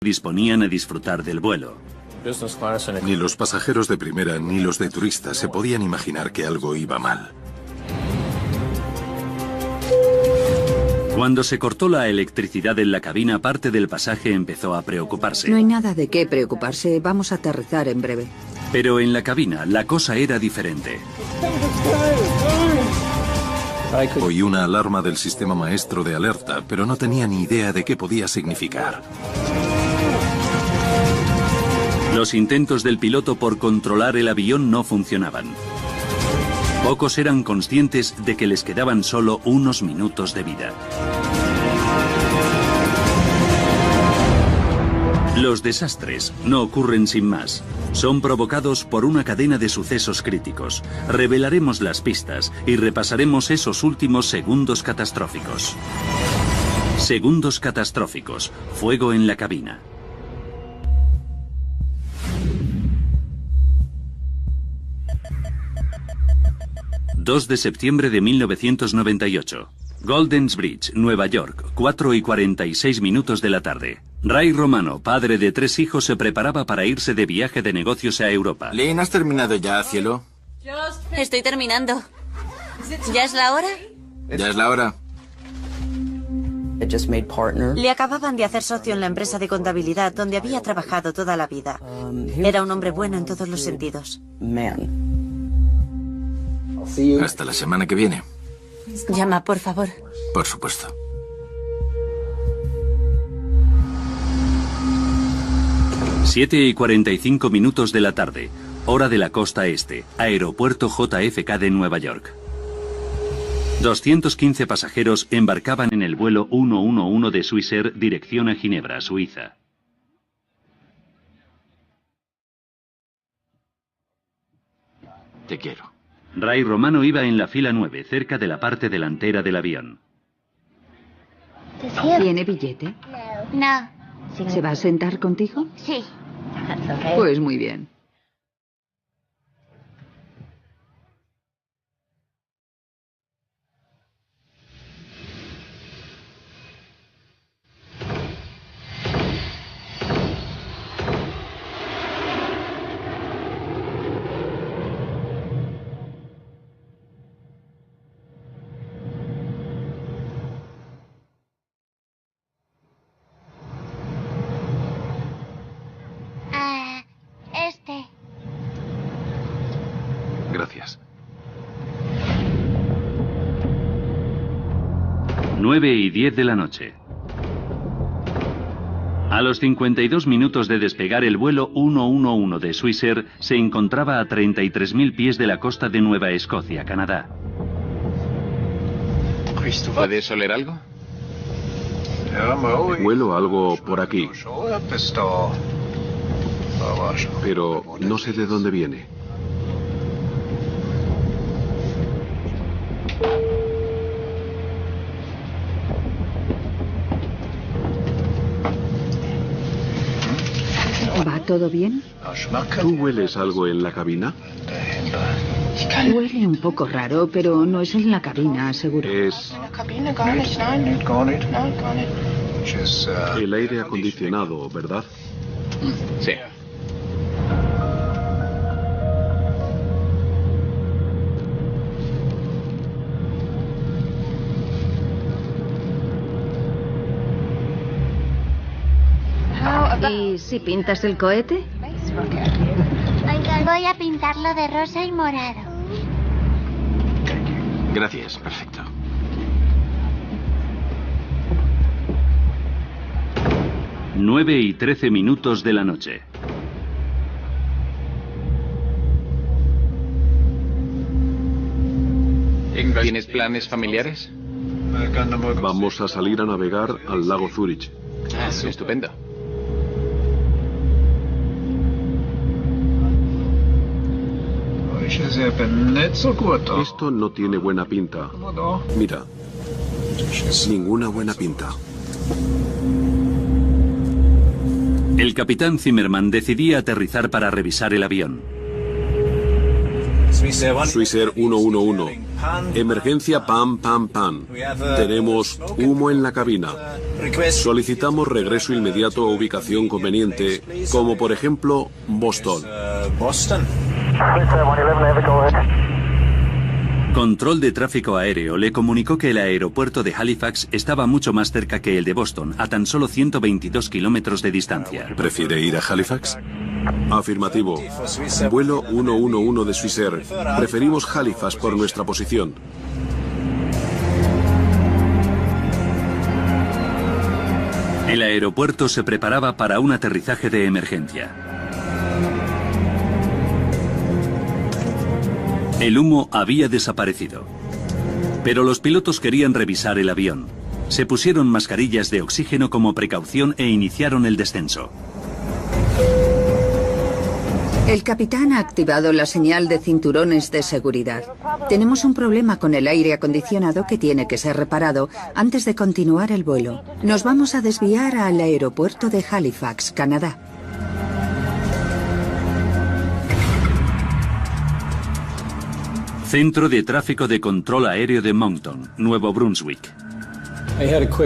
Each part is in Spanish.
disponían a disfrutar del vuelo. Ni los pasajeros de primera ni los de turistas se podían imaginar que algo iba mal. Cuando se cortó la electricidad en la cabina, parte del pasaje empezó a preocuparse. No hay nada de qué preocuparse. Vamos a aterrizar en breve. Pero en la cabina, la cosa era diferente. Oí una alarma del sistema maestro de alerta, pero no tenía ni idea de qué podía significar. Los intentos del piloto por controlar el avión no funcionaban. Pocos eran conscientes de que les quedaban solo unos minutos de vida. Los desastres no ocurren sin más. Son provocados por una cadena de sucesos críticos. Revelaremos las pistas y repasaremos esos últimos segundos catastróficos. Segundos catastróficos. Fuego en la cabina. ...2 de septiembre de 1998. Golders Bridge, Nueva York, 4:46 de la tarde. Ray Romano, padre de 3 hijos, se preparaba para irse de viaje de negocios a Europa. Lynn, ¿has terminado ya, cielo? Estoy terminando. ¿Ya es la hora? Ya es la hora. Le acababan de hacer socio en la empresa de contabilidad donde había trabajado toda la vida. Era un hombre bueno en todos los sentidos. Hasta la semana que viene. Llama, por favor. Por supuesto. y 7:45 de la tarde, hora de la costa este, aeropuerto JFK de Nueva York. 215 pasajeros embarcaban en el vuelo 111 de Swissair dirección a Ginebra, Suiza. Te quiero. Ray Romano iba en la fila 9, cerca de la parte delantera del avión. ¿Tiene billete? No. ¿Se va a sentar contigo? Sí. Pues muy bien. Gracias. 9:10 de la noche. A los 52 minutos de despegar, el vuelo 111 de Swissair se encontraba a 33.000 pies de la costa de Nueva Escocia, Canadá. ¿Puedes oler algo? Huelo algo por aquí, pero no sé de dónde viene. ¿Va todo bien? ¿Tú hueles algo en la cabina? Huele un poco raro, pero no es en la cabina, seguro. Es el aire acondicionado, ¿verdad? Sí. ¿Y si pintas el cohete? Voy a pintarlo de rosa y morado. Gracias, perfecto. Nueve y 13 de la noche. ¿Tienes planes familiares? Vamos a salir a navegar al lago Zurich. Estupendo. Esto no tiene buena pinta. Mira, ninguna buena pinta. El capitán Zimmerman decidía aterrizar para revisar el avión. Swissair 111. Emergencia Pan Pan Pan. Tenemos humo en la cabina. Solicitamos regreso inmediato a ubicación conveniente, como por ejemplo Boston. Control de tráfico aéreo le comunicó que el aeropuerto de Halifax estaba mucho más cerca que el de Boston, a tan solo 122 kilómetros de distancia. ¿Prefiere ir a Halifax? Afirmativo. Vuelo 111 de Swissair. Preferimos Halifax por nuestra posición. El aeropuerto se preparaba para un aterrizaje de emergencia. El humo había desaparecido. Pero los pilotos querían revisar el avión. Se pusieron mascarillas de oxígeno como precaución e iniciaron el descenso. El capitán ha activado la señal de cinturones de seguridad. Tenemos un problema con el aire acondicionado que tiene que ser reparado antes de continuar el vuelo. Nos vamos a desviar al aeropuerto de Halifax, Canadá. Centro de Tráfico de Control Aéreo de Moncton, Nuevo Brunswick.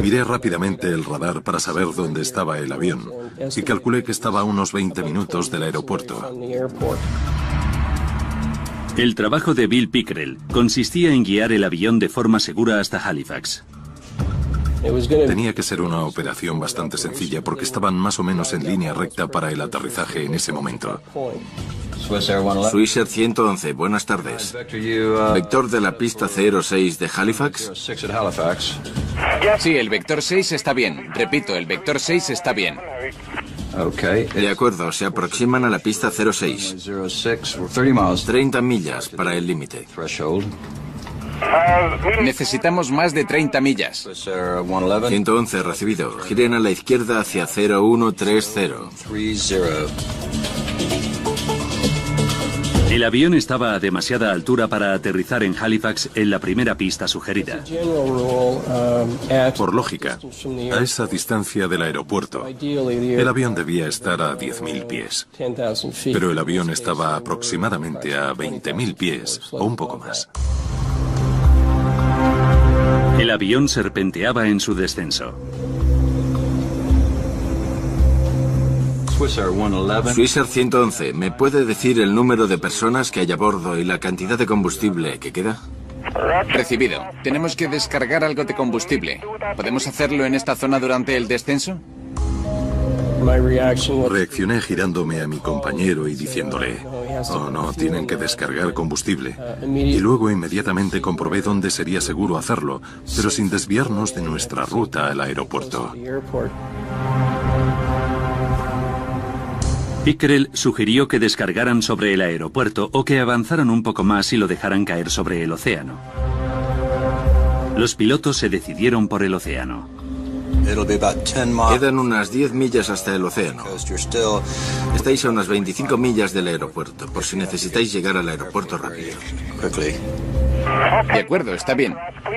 Miré rápidamente el radar para saber dónde estaba el avión y calculé que estaba a unos 20 minutos del aeropuerto. El trabajo de Bill Pickrell consistía en guiar el avión de forma segura hasta Halifax. Tenía que ser una operación bastante sencilla porque estaban más o menos en línea recta para el aterrizaje en ese momento. Swissair 111, buenas tardes. ¿Vector de la pista 06 de Halifax? Sí, el vector 6 está bien. Repito, el vector 6 está bien. De acuerdo, se aproximan a la pista 06. 30 millas para el límite. Necesitamos más de 30 millas. 111, recibido. Giren a la izquierda hacia 0130. El avión estaba a demasiada altura para aterrizar en Halifax en la primera pista sugerida. Por lógica, a esa distancia del aeropuerto, el avión debía estar a 10.000 pies. Pero el avión estaba aproximadamente a 20.000 pies o un poco más. El avión serpenteaba en su descenso. Swissair 111, ¿me puede decir el número de personas que hay a bordo y la cantidad de combustible que queda? Recibido. Tenemos que descargar algo de combustible. ¿Podemos hacerlo en esta zona durante el descenso? Reaccioné girándome a mi compañero y diciéndole, oh no, tienen que descargar combustible. Y luego inmediatamente comprobé dónde sería seguro hacerlo, pero sin desviarnos de nuestra ruta al aeropuerto. Pickrell sugirió que descargaran sobre el aeropuerto o que avanzaran un poco más y lo dejaran caer sobre el océano. Los pilotos se decidieron por el océano. Quedan unas 10 millas hasta el océano. Estáis a unas 25 millas del aeropuerto, por si necesitáis llegar al aeropuerto rápido. De acuerdo, está bien.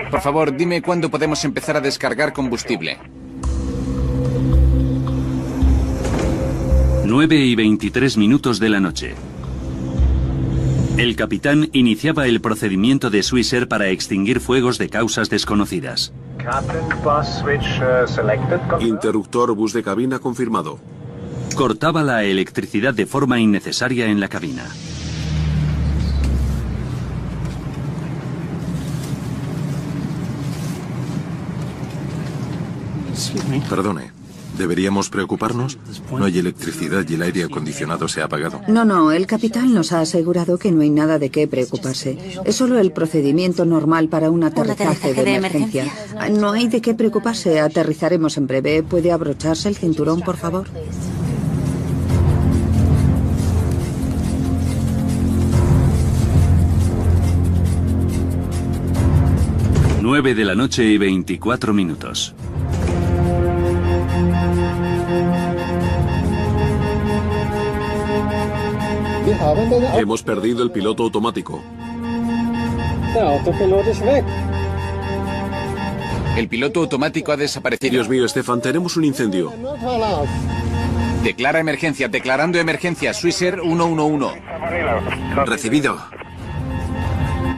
Por favor, dime cuándo podemos empezar a descargar combustible. 9:23 de la noche. El capitán iniciaba el procedimiento de Swissair para extinguir fuegos de causas desconocidas. Interruptor bus de cabina confirmado. Cortaba la electricidad de forma innecesaria en la cabina. Perdone, ¿deberíamos preocuparnos? No hay electricidad y el aire acondicionado se ha apagado. No, el capitán nos ha asegurado que no hay nada de qué preocuparse. Es solo el procedimiento normal para un aterrizaje de emergencia. No hay de qué preocuparse, aterrizaremos en breve. ¿Puede abrocharse el cinturón, por favor? Nueve de la noche y 24 minutos. Hemos perdido el piloto automático. El piloto automático ha desaparecido. Dios mío, Stefan, tenemos un incendio. Declara emergencia, declarando emergencia. Swissair 111. Recibido.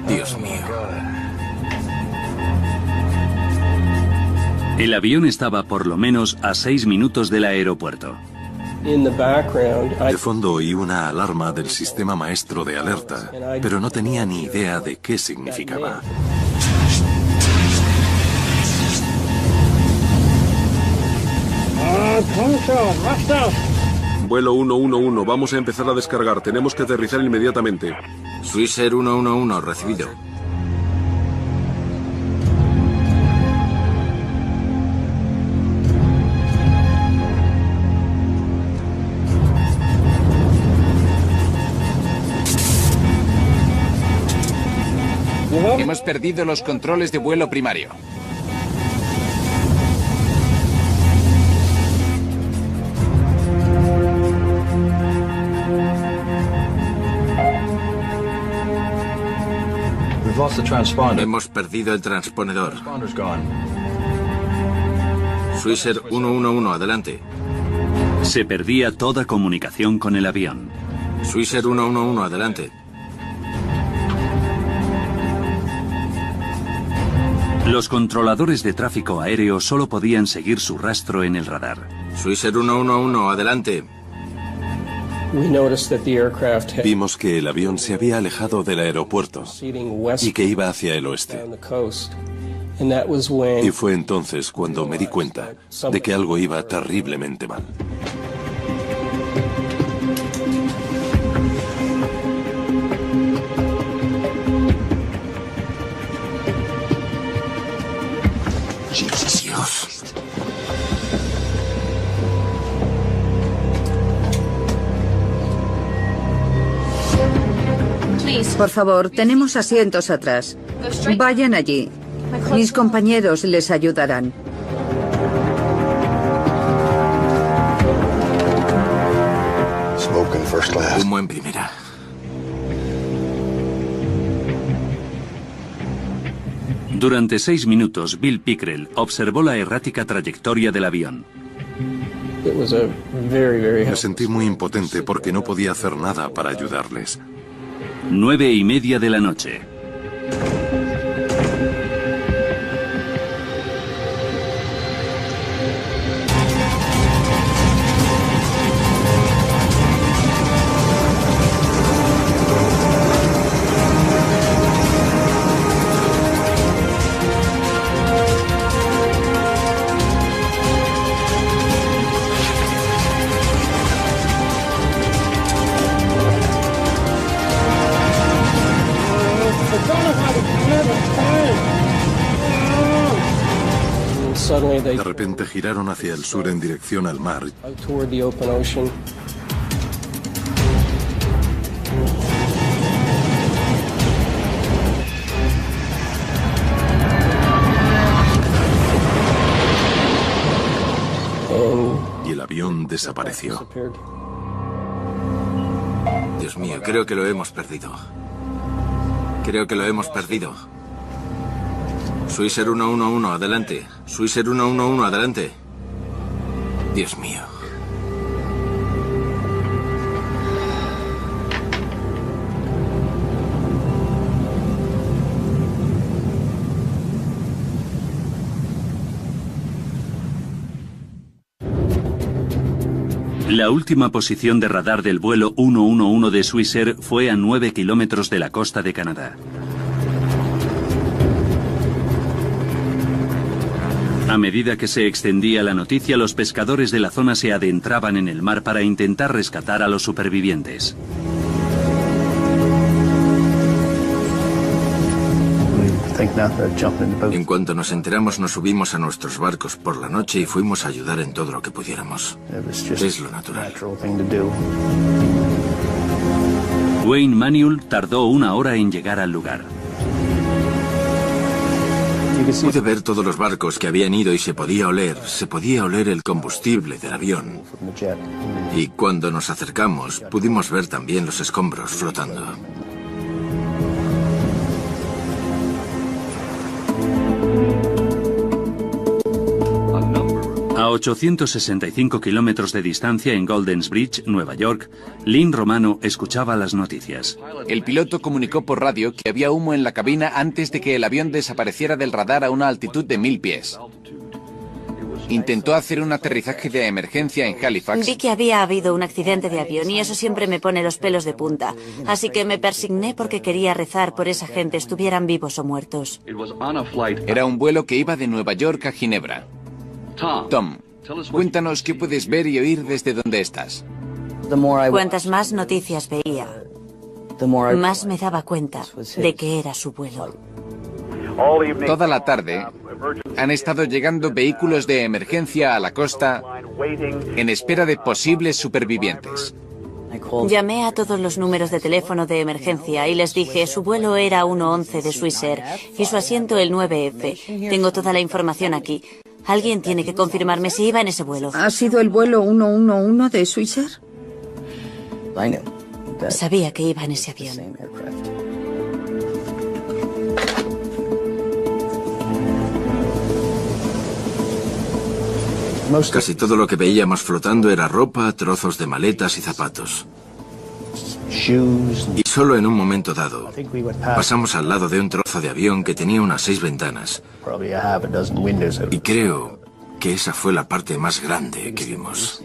Dios mío. El avión estaba por lo menos a 6 minutos del aeropuerto. De fondo oí una alarma del sistema maestro de alerta, pero no tenía ni idea de qué significaba. Vuelo 111, vamos a empezar a descargar. Tenemos que aterrizar inmediatamente. Swissair 111, recibido. Hemos perdido los controles de vuelo primario. Hemos perdido el transponedor. Swissair 111, adelante. Se perdía toda comunicación con el avión. Swissair 111, adelante. Los controladores de tráfico aéreo solo podían seguir su rastro en el radar. Swissair 111, adelante. Vimos que el avión se había alejado del aeropuerto y que iba hacia el oeste. Y fue entonces cuando me di cuenta de que algo iba terriblemente mal. Dios. Por favor, tenemos asientos atrás. Vayan allí. Mis compañeros les ayudarán. Humo en primera. Durante 6 minutos, Bill Pickrell observó la errática trayectoria del avión. Me sentí muy impotente porque no podía hacer nada para ayudarles. 9:30 de la noche. De repente giraron hacia el sur en dirección al mar. Y el avión desapareció. Dios mío, creo que lo hemos perdido. Creo que lo hemos perdido. Swissair 111, adelante. Swissair 111, adelante. Dios mío. La última posición de radar del vuelo 111 de Swissair fue a 9 kilómetros de la costa de Canadá. A medida que se extendía la noticia, los pescadores de la zona se adentraban en el mar para intentar rescatar a los supervivientes. En cuanto nos enteramos, nos subimos a nuestros barcos por la noche y fuimos a ayudar en todo lo que pudiéramos. Es lo natural. Wayne Manuel tardó 1 hora en llegar al lugar. Pude ver todos los barcos que habían ido y se podía oler el combustible del avión. Y cuando nos acercamos, pudimos ver también los escombros flotando. A A 865 kilómetros de distancia en Golders Bridge, Nueva York, Lynn Romano escuchaba las noticias. El piloto comunicó por radio que había humo en la cabina antes de que el avión desapareciera del radar a una altitud de 1000 pies. Intentó hacer un aterrizaje de emergencia en Halifax. Vi que había habido un accidente de avión y eso siempre me pone los pelos de punta. Así que me persigné porque quería rezar por esa gente, estuvieran vivos o muertos. Era un vuelo que iba de Nueva York a Ginebra. Tom, cuéntanos qué puedes ver y oír desde donde estás. Cuantas más noticias veía, más me daba cuenta de que era su vuelo. Toda la tarde han estado llegando vehículos de emergencia a la costa en espera de posibles supervivientes. Llamé a todos los números de teléfono de emergencia y les dije, su vuelo era 111 de Swissair y su asiento el 9F. Tengo toda la información aquí. Alguien tiene que confirmarme si iba en ese vuelo. ¿Ha sido el vuelo 111 de Swissair? Sabía que iba en ese avión. Casi todo lo que veíamos flotando era ropa, trozos de maletas y zapatos. Y solo en un momento dado, pasamos al lado de un trozo de avión que tenía unas 6 ventanas. Y creo que esa fue la parte más grande que vimos.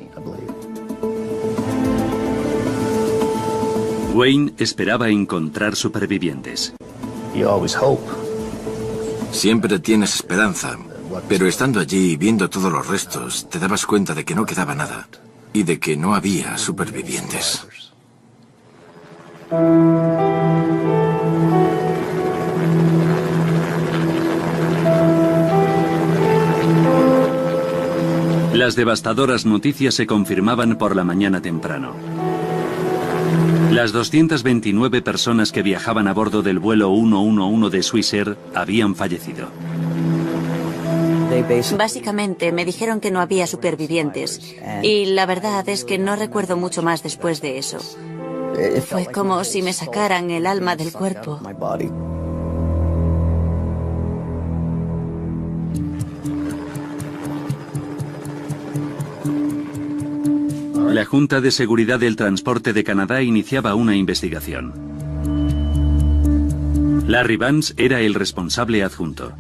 Wayne esperaba encontrar supervivientes. Siempre tienes esperanza, pero estando allí y viendo todos los restos, te dabas cuenta de que no quedaba nada y de que no había supervivientes. Las devastadoras noticias se confirmaban por la mañana temprano. Las 229 personas que viajaban a bordo del vuelo 111 de Swissair habían fallecido. Básicamente me dijeron que no había supervivientes y la verdad es que no recuerdo mucho más después de eso. Fue como si me sacaran el alma del cuerpo. La Junta de Seguridad del Transporte de Canadá iniciaba una investigación. Larry Vance era el responsable adjunto.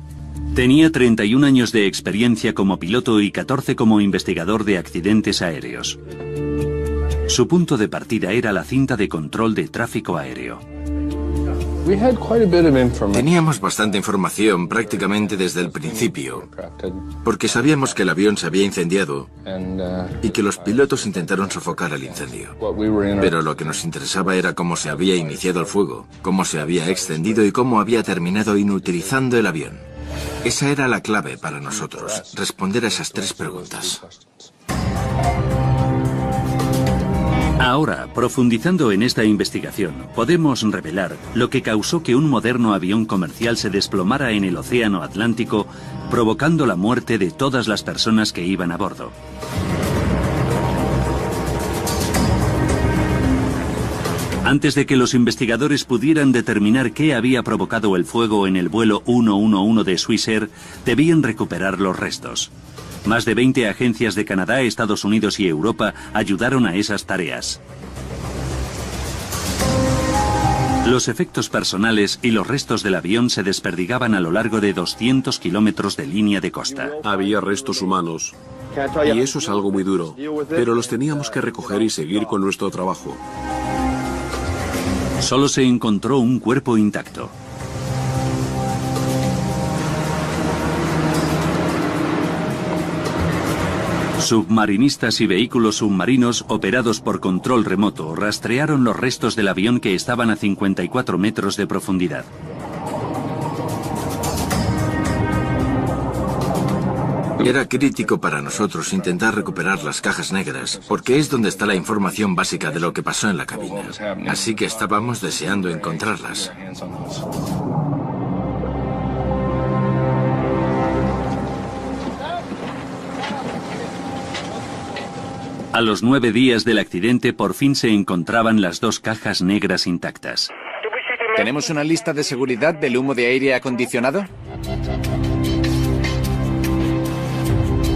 Tenía 31 años de experiencia como piloto y 14 como investigador de accidentes aéreos. Su punto de partida era la cinta de control de tráfico aéreo. Teníamos bastante información prácticamente desde el principio, porque sabíamos que el avión se había incendiado y que los pilotos intentaron sofocar el incendio. Pero lo que nos interesaba era cómo se había iniciado el fuego, cómo se había extendido y cómo había terminado inutilizando el avión. Esa era la clave para nosotros, responder a esas 3 preguntas. Ahora, profundizando en esta investigación, podemos revelar lo que causó que un moderno avión comercial se desplomara en el Océano Atlántico, provocando la muerte de todas las personas que iban a bordo. Antes de que los investigadores pudieran determinar qué había provocado el fuego en el vuelo 111 de Swissair, debían recuperar los restos. Más de 20 agencias de Canadá, Estados Unidos y Europa ayudaron a esas tareas. Los efectos personales y los restos del avión se desperdigaban a lo largo de 200 kilómetros de línea de costa. Había restos humanos. Y eso es algo muy duro. Pero los teníamos que recoger y seguir con nuestro trabajo. Solo se encontró un cuerpo intacto. Submarinistas y vehículos submarinos operados por control remoto rastrearon los restos del avión que estaban a 54 metros de profundidad. Era crítico para nosotros intentar recuperar las cajas negras, porque es donde está la información básica de lo que pasó en la cabina. Así que estábamos deseando encontrarlas. A los 9 días del accidente, por fin se encontraban las 2 cajas negras intactas. ¿Tenemos una lista de seguridad del humo de aire acondicionado?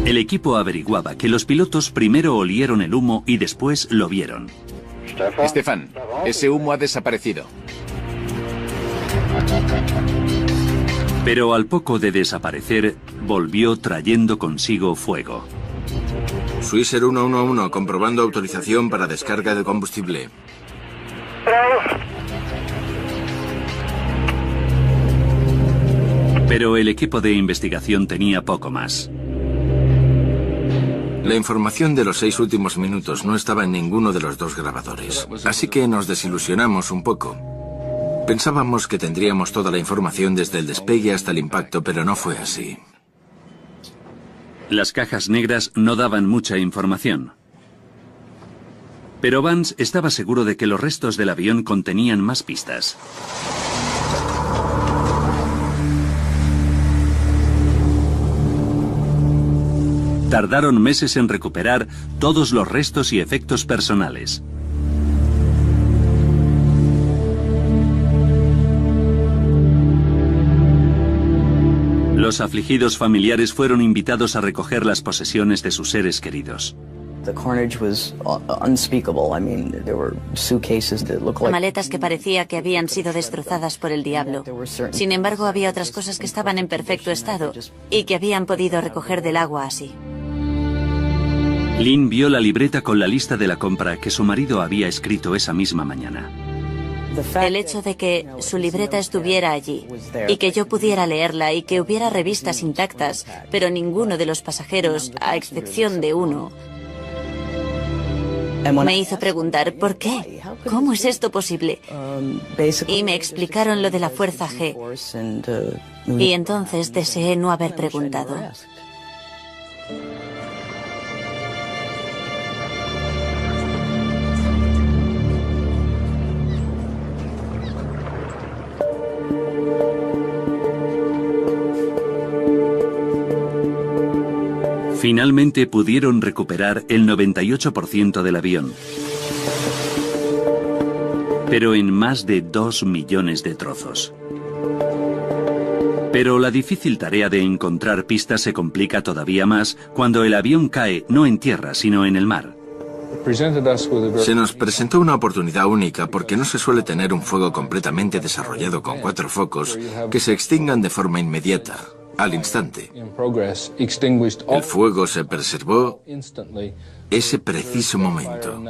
El equipo averiguaba que los pilotos primero olieron el humo y después lo vieron. Stefan, ese humo ha desaparecido. Pero al poco de desaparecer, volvió trayendo consigo fuego. Swisher 111, comprobando autorización para descarga de combustible. Pero el equipo de investigación tenía poco más. La información de los 6 últimos minutos no estaba en ninguno de los 2 grabadores, así que nos desilusionamos un poco. Pensábamos que tendríamos toda la información desde el despegue hasta el impacto, pero no fue así. Las cajas negras no daban mucha información. Pero Vance estaba seguro de que los restos del avión contenían más pistas. Tardaron meses en recuperar todos los restos y efectos personales. Los afligidos familiares fueron invitados a recoger las posesiones de sus seres queridos. Maletas que parecía que habían sido destrozadas por el diablo. Sin embargo, había otras cosas que estaban en perfecto estado y que habían podido recoger del agua así. Lynn vio la libreta con la lista de la compra que su marido había escrito esa misma mañana. El hecho de que su libreta estuviera allí y que yo pudiera leerla y que hubiera revistas intactas, pero ninguno de los pasajeros, a excepción de uno, me hizo preguntar ¿por qué? ¿Cómo es esto posible? Y me explicaron lo de la fuerza G. Y entonces deseé no haber preguntado. Finalmente pudieron recuperar el 98% del avión, pero en más de 2 millones de trozos. Pero la difícil tarea de encontrar pistas se complica todavía más cuando el avión cae no en tierra, sino en el mar. Se nos presentó una oportunidad única porque no se suele tener un fuego completamente desarrollado con 4 focos que se extingan de forma inmediata. Al instante. El fuego se preservó ese preciso momento.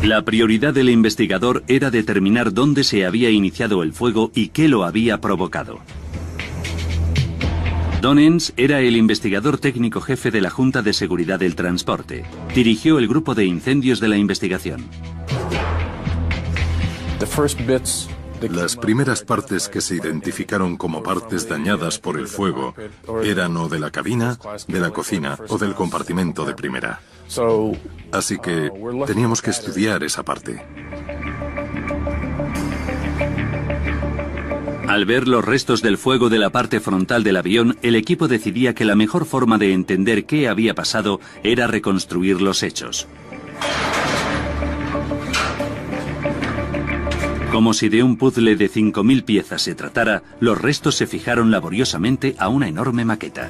La prioridad del investigador era determinar dónde se había iniciado el fuego y qué lo había provocado. Don Enns era el investigador técnico jefe de la Junta de Seguridad del Transporte. Dirigió el grupo de incendios de la investigación. Las primeras partes que se identificaron como partes dañadas por el fuego eran o de la cabina, de la cocina o del compartimento de primera. Así que teníamos que estudiar esa parte. Al ver los restos del fuego de la parte frontal del avión, el equipo decidía que la mejor forma de entender qué había pasado era reconstruir los hechos. Como si de un puzzle de 5.000 piezas se tratara, los restos se fijaron laboriosamente a una enorme maqueta.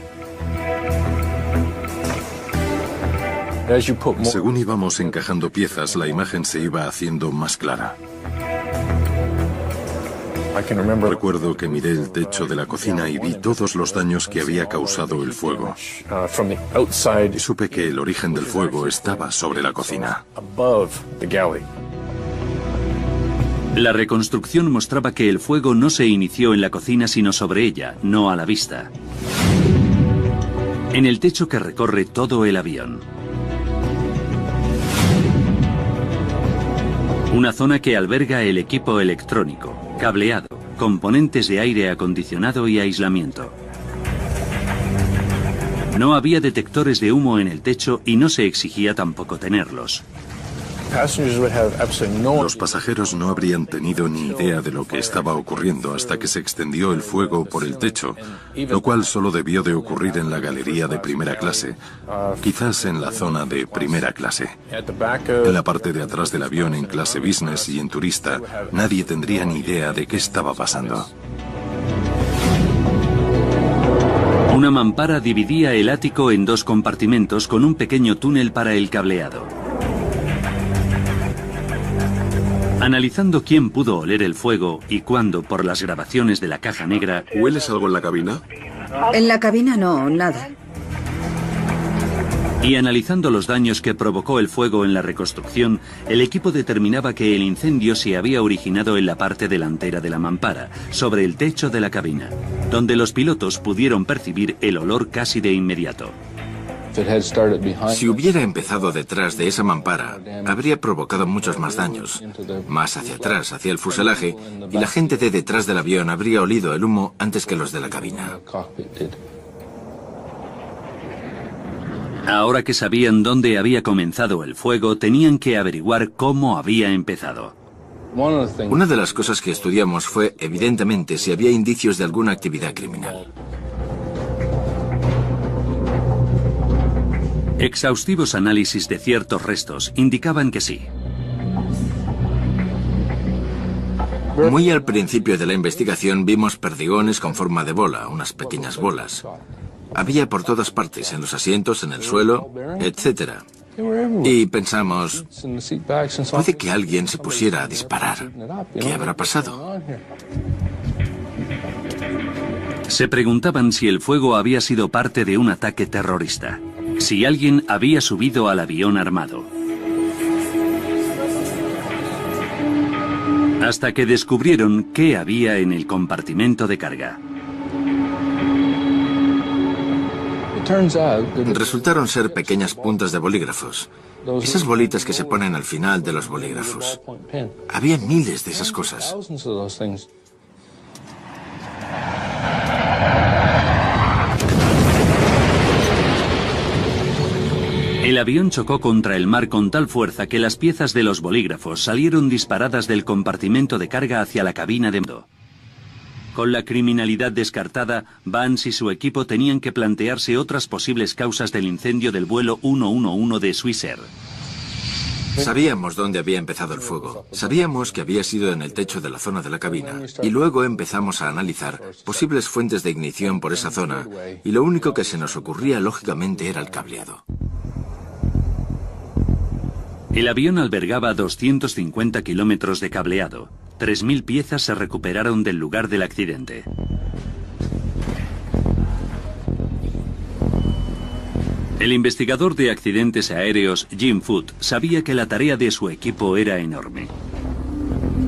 Según íbamos encajando piezas, la imagen se iba haciendo más clara. Recuerdo que miré el techo de la cocina y vi todos los daños que había causado el fuego. Y supe que el origen del fuego estaba sobre la cocina. La reconstrucción mostraba que el fuego no se inició en la cocina sino sobre ella, no a la vista. En el techo que recorre todo el avión. Una zona que alberga el equipo electrónico, cableado, componentes de aire acondicionado y aislamiento. No había detectores de humo en el techo y no se exigía tampoco tenerlos. Los pasajeros no habrían tenido ni idea de lo que estaba ocurriendo hasta que se extendió el fuego por el techo, lo cual solo debió de ocurrir en la galería de primera clase, quizás en la zona de primera clase. En la parte de atrás del avión en clase business y en turista, nadie tendría ni idea de qué estaba pasando. Una mampara dividía el ático en dos compartimentos con un pequeño túnel para el cableado. Analizando quién pudo oler el fuego y cuándo por las grabaciones de la caja negra... ¿Hueles algo en la cabina? En la cabina no, nada. Y analizando los daños que provocó el fuego en la reconstrucción, el equipo determinaba que el incendio se había originado en la parte delantera de la mampara, sobre el techo de la cabina, donde los pilotos pudieron percibir el olor casi de inmediato. Si hubiera empezado detrás de esa mampara, habría provocado muchos más daños, más hacia atrás, hacia el fuselaje, y la gente de detrás del avión habría olido el humo antes que los de la cabina. Ahora que sabían dónde había comenzado el fuego, tenían que averiguar cómo había empezado. Una de las cosas que estudiamos fue, evidentemente, si había indicios de alguna actividad criminal. Exhaustivos análisis de ciertos restos indicaban que sí. Muy al principio de la investigación vimos perdigones con forma de bola, unas pequeñas bolas. Había por todas partes, en los asientos, en el suelo, etc. Y pensamos, puede que alguien se pusiera a disparar. ¿Qué habrá pasado? Se preguntaban si el fuego había sido parte de un ataque terrorista, si alguien había subido al avión armado. Hasta que descubrieron qué había en el compartimento de carga. Resultaron ser pequeñas puntas de bolígrafos. Esas bolitas que se ponen al final de los bolígrafos. Había miles de esas cosas. El avión chocó contra el mar con tal fuerza que las piezas de los bolígrafos salieron disparadas del compartimento de carga hacia la cabina de mando. Con la criminalidad descartada, Vance y su equipo tenían que plantearse otras posibles causas del incendio del vuelo 111 de Swissair. Sabíamos dónde había empezado el fuego. Sabíamos que había sido en el techo de la zona de la cabina. Y luego empezamos a analizar posibles fuentes de ignición por esa zona. Y lo único que se nos ocurría, lógicamente, era el cableado. El avión albergaba 250 kilómetros de cableado. 3.000 piezas se recuperaron del lugar del accidente. El investigador de accidentes aéreos, Jim Foote, sabía que la tarea de su equipo era enorme.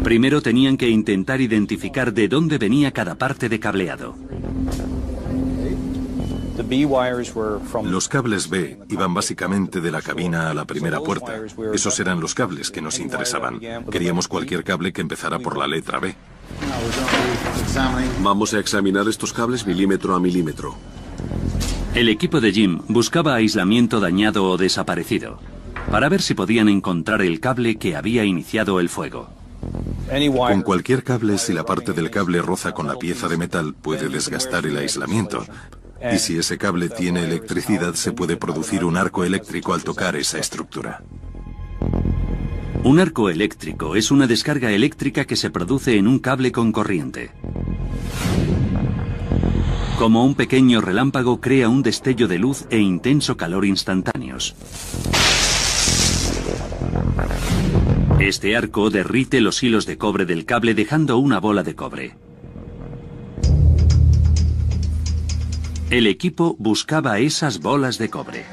Primero tenían que intentar identificar de dónde venía cada parte de cableado. Los cables B iban básicamente de la cabina a la primera puerta. Esos eran los cables que nos interesaban. Queríamos cualquier cable que empezara por la letra B. Vamos a examinar estos cables milímetro a milímetro. El equipo de Jim buscaba aislamiento dañado o desaparecido, para ver si podían encontrar el cable que había iniciado el fuego. Con cualquier cable, si la parte del cable roza con la pieza de metal, puede desgastar el aislamiento. Y si ese cable tiene electricidad, se puede producir un arco eléctrico al tocar esa estructura. Un arco eléctrico es una descarga eléctrica que se produce en un cable con corriente. Como un pequeño relámpago, crea un destello de luz e intenso calor instantáneos. Este arco derrite los hilos de cobre del cable dejando una bola de cobre. El equipo buscaba esas bolas de cobre.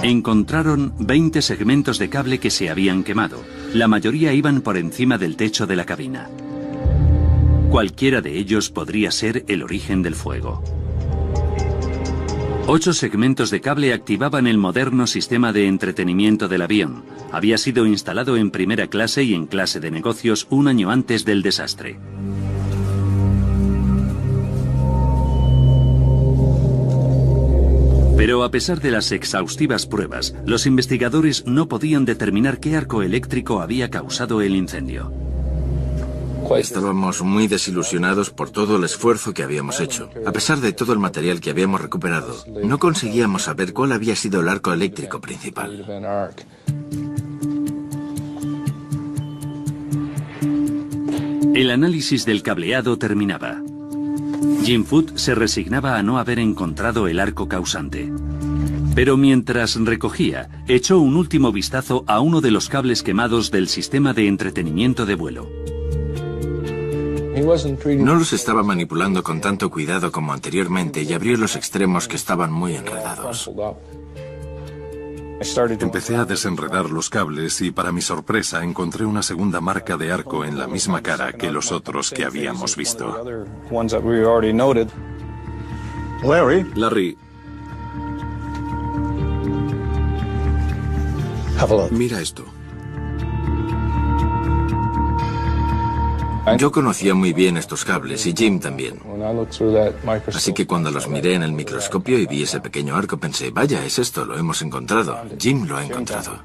Encontraron 20 segmentos de cable que se habían quemado. La mayoría iban por encima del techo de la cabina. Cualquiera de ellos podría ser el origen del fuego. 8 segmentos de cable activaban el moderno sistema de entretenimiento del avión. Había sido instalado en primera clase y en clase de negocios un año antes del desastre. Pero a pesar de las exhaustivas pruebas, los investigadores no podían determinar qué arco eléctrico había causado el incendio. Estábamos muy desilusionados por todo el esfuerzo que habíamos hecho. A pesar de todo el material que habíamos recuperado, no conseguíamos saber cuál había sido el arco eléctrico principal. El análisis del cableado terminaba. Jim Foote se resignaba a no haber encontrado el arco causante. Pero mientras recogía, echó un último vistazo a uno de los cables quemados del sistema de entretenimiento de vuelo. No los estaba manipulando con tanto cuidado como anteriormente y abrió los extremos que estaban muy enredados. Empecé a desenredar los cables y, para mi sorpresa, encontré una segunda marca de arco en la misma cara que los otros que habíamos visto. Larry, mira esto. Yo conocía muy bien estos cables y Jim también. Así que cuando los miré en el microscopio y vi ese pequeño arco pensé, vaya, es esto, lo hemos encontrado. Jim lo ha encontrado.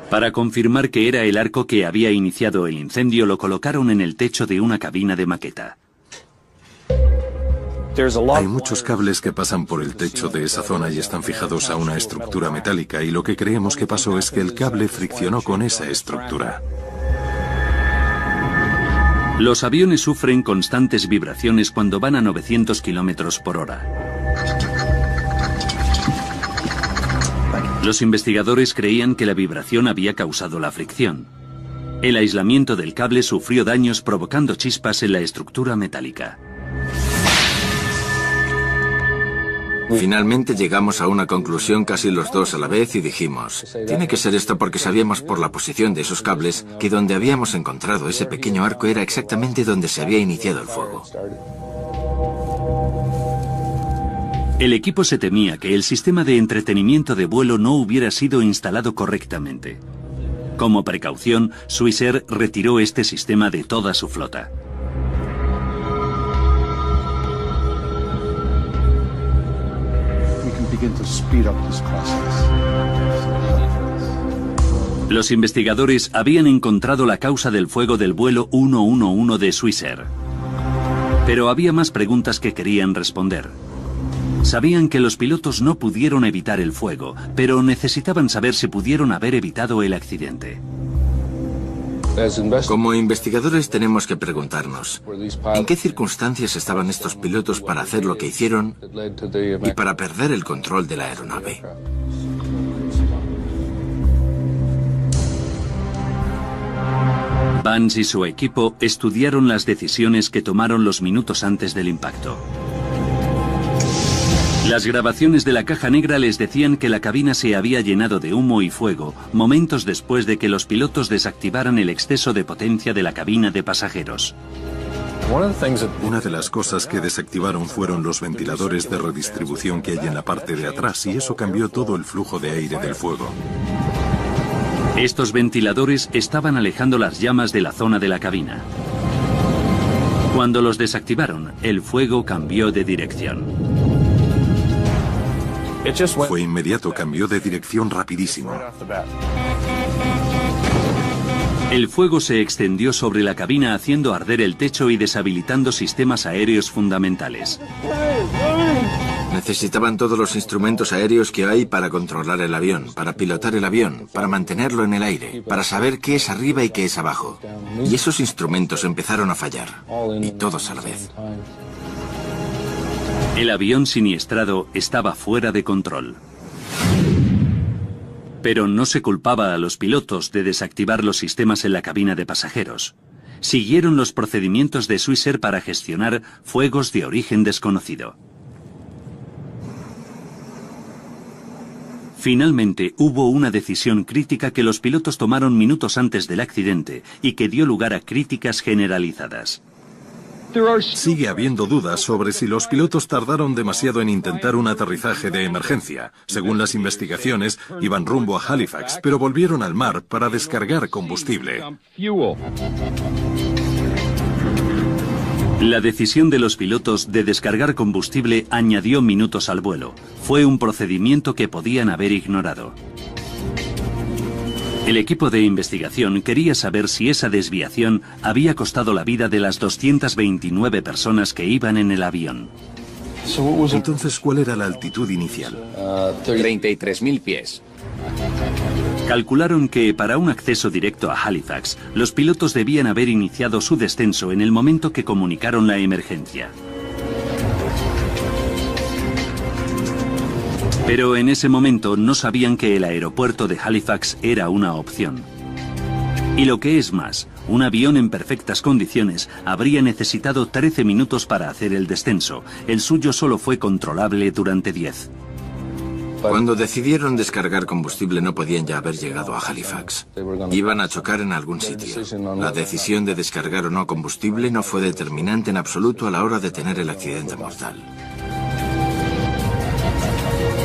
Para confirmar que era el arco que había iniciado el incendio, lo colocaron en el techo de una cabina de maqueta. Hay muchos cables que pasan por el techo de esa zona y están fijados a una estructura metálica, y lo que creemos que pasó es que el cable friccionó con esa estructura. Los aviones sufren constantes vibraciones cuando van a 900 kilómetros por hora. Los investigadores creían que la vibración había causado la fricción. El aislamiento del cable sufrió daños provocando chispas en la estructura metálica. Finalmente llegamos a una conclusión casi los dos a la vez y dijimos, tiene que ser esto porque sabíamos por la posición de esos cables que donde habíamos encontrado ese pequeño arco era exactamente donde se había iniciado el fuego. El equipo se temía que el sistema de entretenimiento de vuelo no hubiera sido instalado correctamente. Como precaución, Swissair retiró este sistema de toda su flota. Los investigadores habían encontrado la causa del fuego del vuelo 111 de Swissair. Pero había más preguntas que querían responder. Sabían que los pilotos no pudieron evitar el fuego, pero necesitaban saber si pudieron haber evitado el accidente. Como investigadores tenemos que preguntarnos, ¿en qué circunstancias estaban estos pilotos para hacer lo que hicieron y para perder el control de la aeronave? Vance y su equipo estudiaron las decisiones que tomaron los minutos antes del impacto. Las grabaciones de la caja negra les decían que la cabina se había llenado de humo y fuego momentos después de que los pilotos desactivaran el exceso de potencia de la cabina de pasajeros. Una de las cosas que desactivaron fueron los ventiladores de redistribución que hay en la parte de atrás, y eso cambió todo el flujo de aire del fuego. Estos ventiladores estaban alejando las llamas de la zona de la cabina. Cuando los desactivaron, el fuego cambió de dirección. Fue inmediato, cambió de dirección rapidísimo. El fuego se extendió sobre la cabina haciendo arder el techo y deshabilitando sistemas aéreos fundamentales. Necesitaban todos los instrumentos aéreos que hay para controlar el avión, para pilotar el avión, para mantenerlo en el aire, para saber qué es arriba y qué es abajo. Y esos instrumentos empezaron a fallar, y todos a la vez. El avión siniestrado estaba fuera de control. Pero no se culpaba a los pilotos de desactivar los sistemas en la cabina de pasajeros. Siguieron los procedimientos de Swissair para gestionar fuegos de origen desconocido. Finalmente, hubo una decisión crítica que los pilotos tomaron minutos antes del accidente y que dio lugar a críticas generalizadas. Sigue habiendo dudas sobre si los pilotos tardaron demasiado en intentar un aterrizaje de emergencia. Según las investigaciones, iban rumbo a Halifax, pero volvieron al mar para descargar combustible. La decisión de los pilotos de descargar combustible añadió minutos al vuelo. Fue un procedimiento que podían haber ignorado. El equipo de investigación quería saber si esa desviación había costado la vida de las 229 personas que iban en el avión. Entonces, ¿cuál era la altitud inicial? 33.000 pies. Calcularon que para un acceso directo a Halifax, los pilotos debían haber iniciado su descenso en el momento que comunicaron la emergencia. Pero en ese momento no sabían que el aeropuerto de Halifax era una opción. Y lo que es más, un avión en perfectas condiciones habría necesitado 13 minutos para hacer el descenso. El suyo solo fue controlable durante 10. Cuando decidieron descargar combustible no podían ya haber llegado a Halifax. Iban a chocar en algún sitio. La decisión de descargar o no combustible no fue determinante en absoluto a la hora de tener el accidente mortal.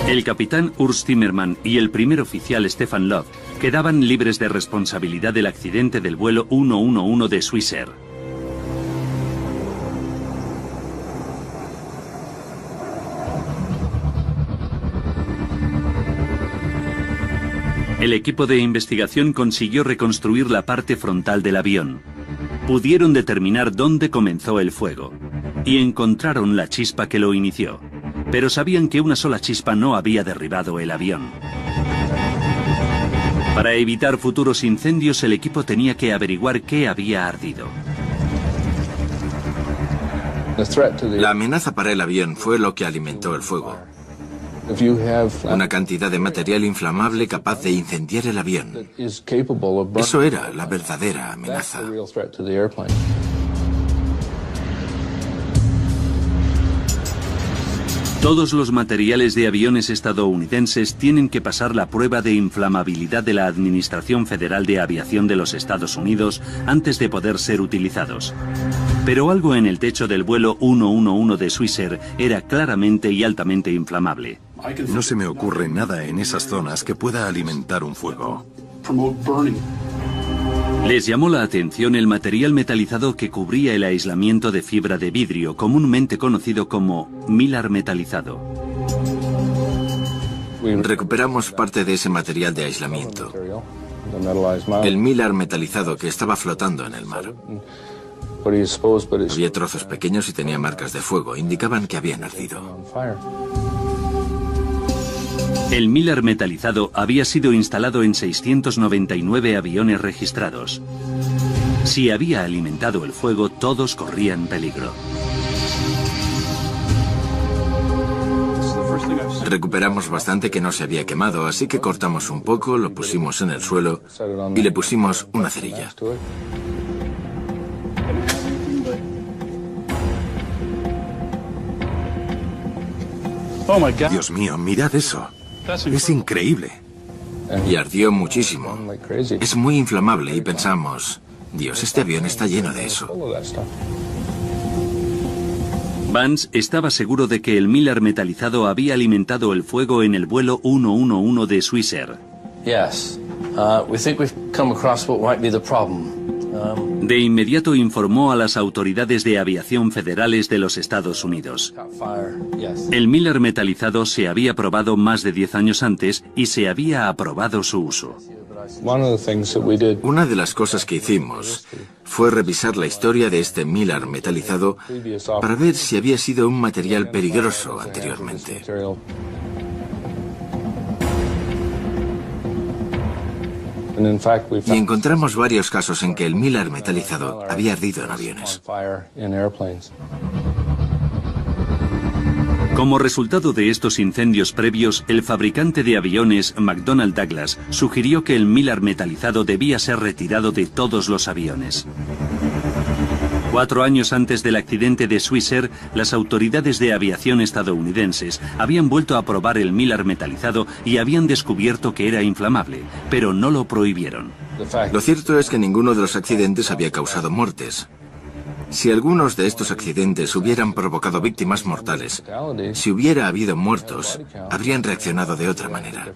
El capitán Urs Zimmermann y el primer oficial Stefan Love quedaban libres de responsabilidad del accidente del vuelo 111 de Swissair. El equipo de investigación consiguió reconstruir la parte frontal del avión. Pudieron determinar dónde comenzó el fuego y encontraron la chispa que lo inició. Pero sabían que una sola chispa no había derribado el avión. Para evitar futuros incendios, el equipo tenía que averiguar qué había ardido. La amenaza para el avión fue lo que alimentó el fuego. Una cantidad de material inflamable capaz de incendiar el avión. Eso era la verdadera amenaza. Todos los materiales de aviones estadounidenses tienen que pasar la prueba de inflamabilidad de la Administración Federal de Aviación de los Estados Unidos antes de poder ser utilizados. Pero algo en el techo del vuelo 111 de Swissair era claramente y altamente inflamable. No se me ocurre nada en esas zonas que pueda alimentar un fuego. Les llamó la atención el material metalizado que cubría el aislamiento de fibra de vidrio, comúnmente conocido como mylar metalizado. Recuperamos parte de ese material de aislamiento. El mylar metalizado que estaba flotando en el mar. Había trozos pequeños y tenía marcas de fuego, indicaban que habían ardido. El mylar metalizado había sido instalado en 699 aviones registrados. Si había alimentado el fuego, todos corrían peligro. Recuperamos bastante que no se había quemado, así que cortamos un poco, lo pusimos en el suelo y le pusimos una cerilla. Dios mío, mirad eso. Es increíble. Y ardió muchísimo. Es muy inflamable y pensamos, Dios, este avión está lleno de eso. Vance estaba seguro de que el mylar metalizado había alimentado el fuego en el vuelo 111 de Swissair. De inmediato informó a las autoridades de aviación federales de los Estados Unidos. El mylar metalizado se había probado más de 10 años antes y se había aprobado su uso. Una de las cosas que hicimos fue revisar la historia de este mylar metalizado para ver si había sido un material peligroso anteriormente. Y encontramos varios casos en que el mylar metalizado había ardido en aviones. Como resultado de estos incendios previos, el fabricante de aviones McDonnell Douglas sugirió que el mylar metalizado debía ser retirado de todos los aviones. 4 años antes del accidente de Swissair, las autoridades de aviación estadounidenses habían vuelto a probar el mylar metalizado y habían descubierto que era inflamable, pero no lo prohibieron. Lo cierto es que ninguno de los accidentes había causado muertes. Si algunos de estos accidentes hubieran provocado víctimas mortales, si hubiera habido muertos, habrían reaccionado de otra manera.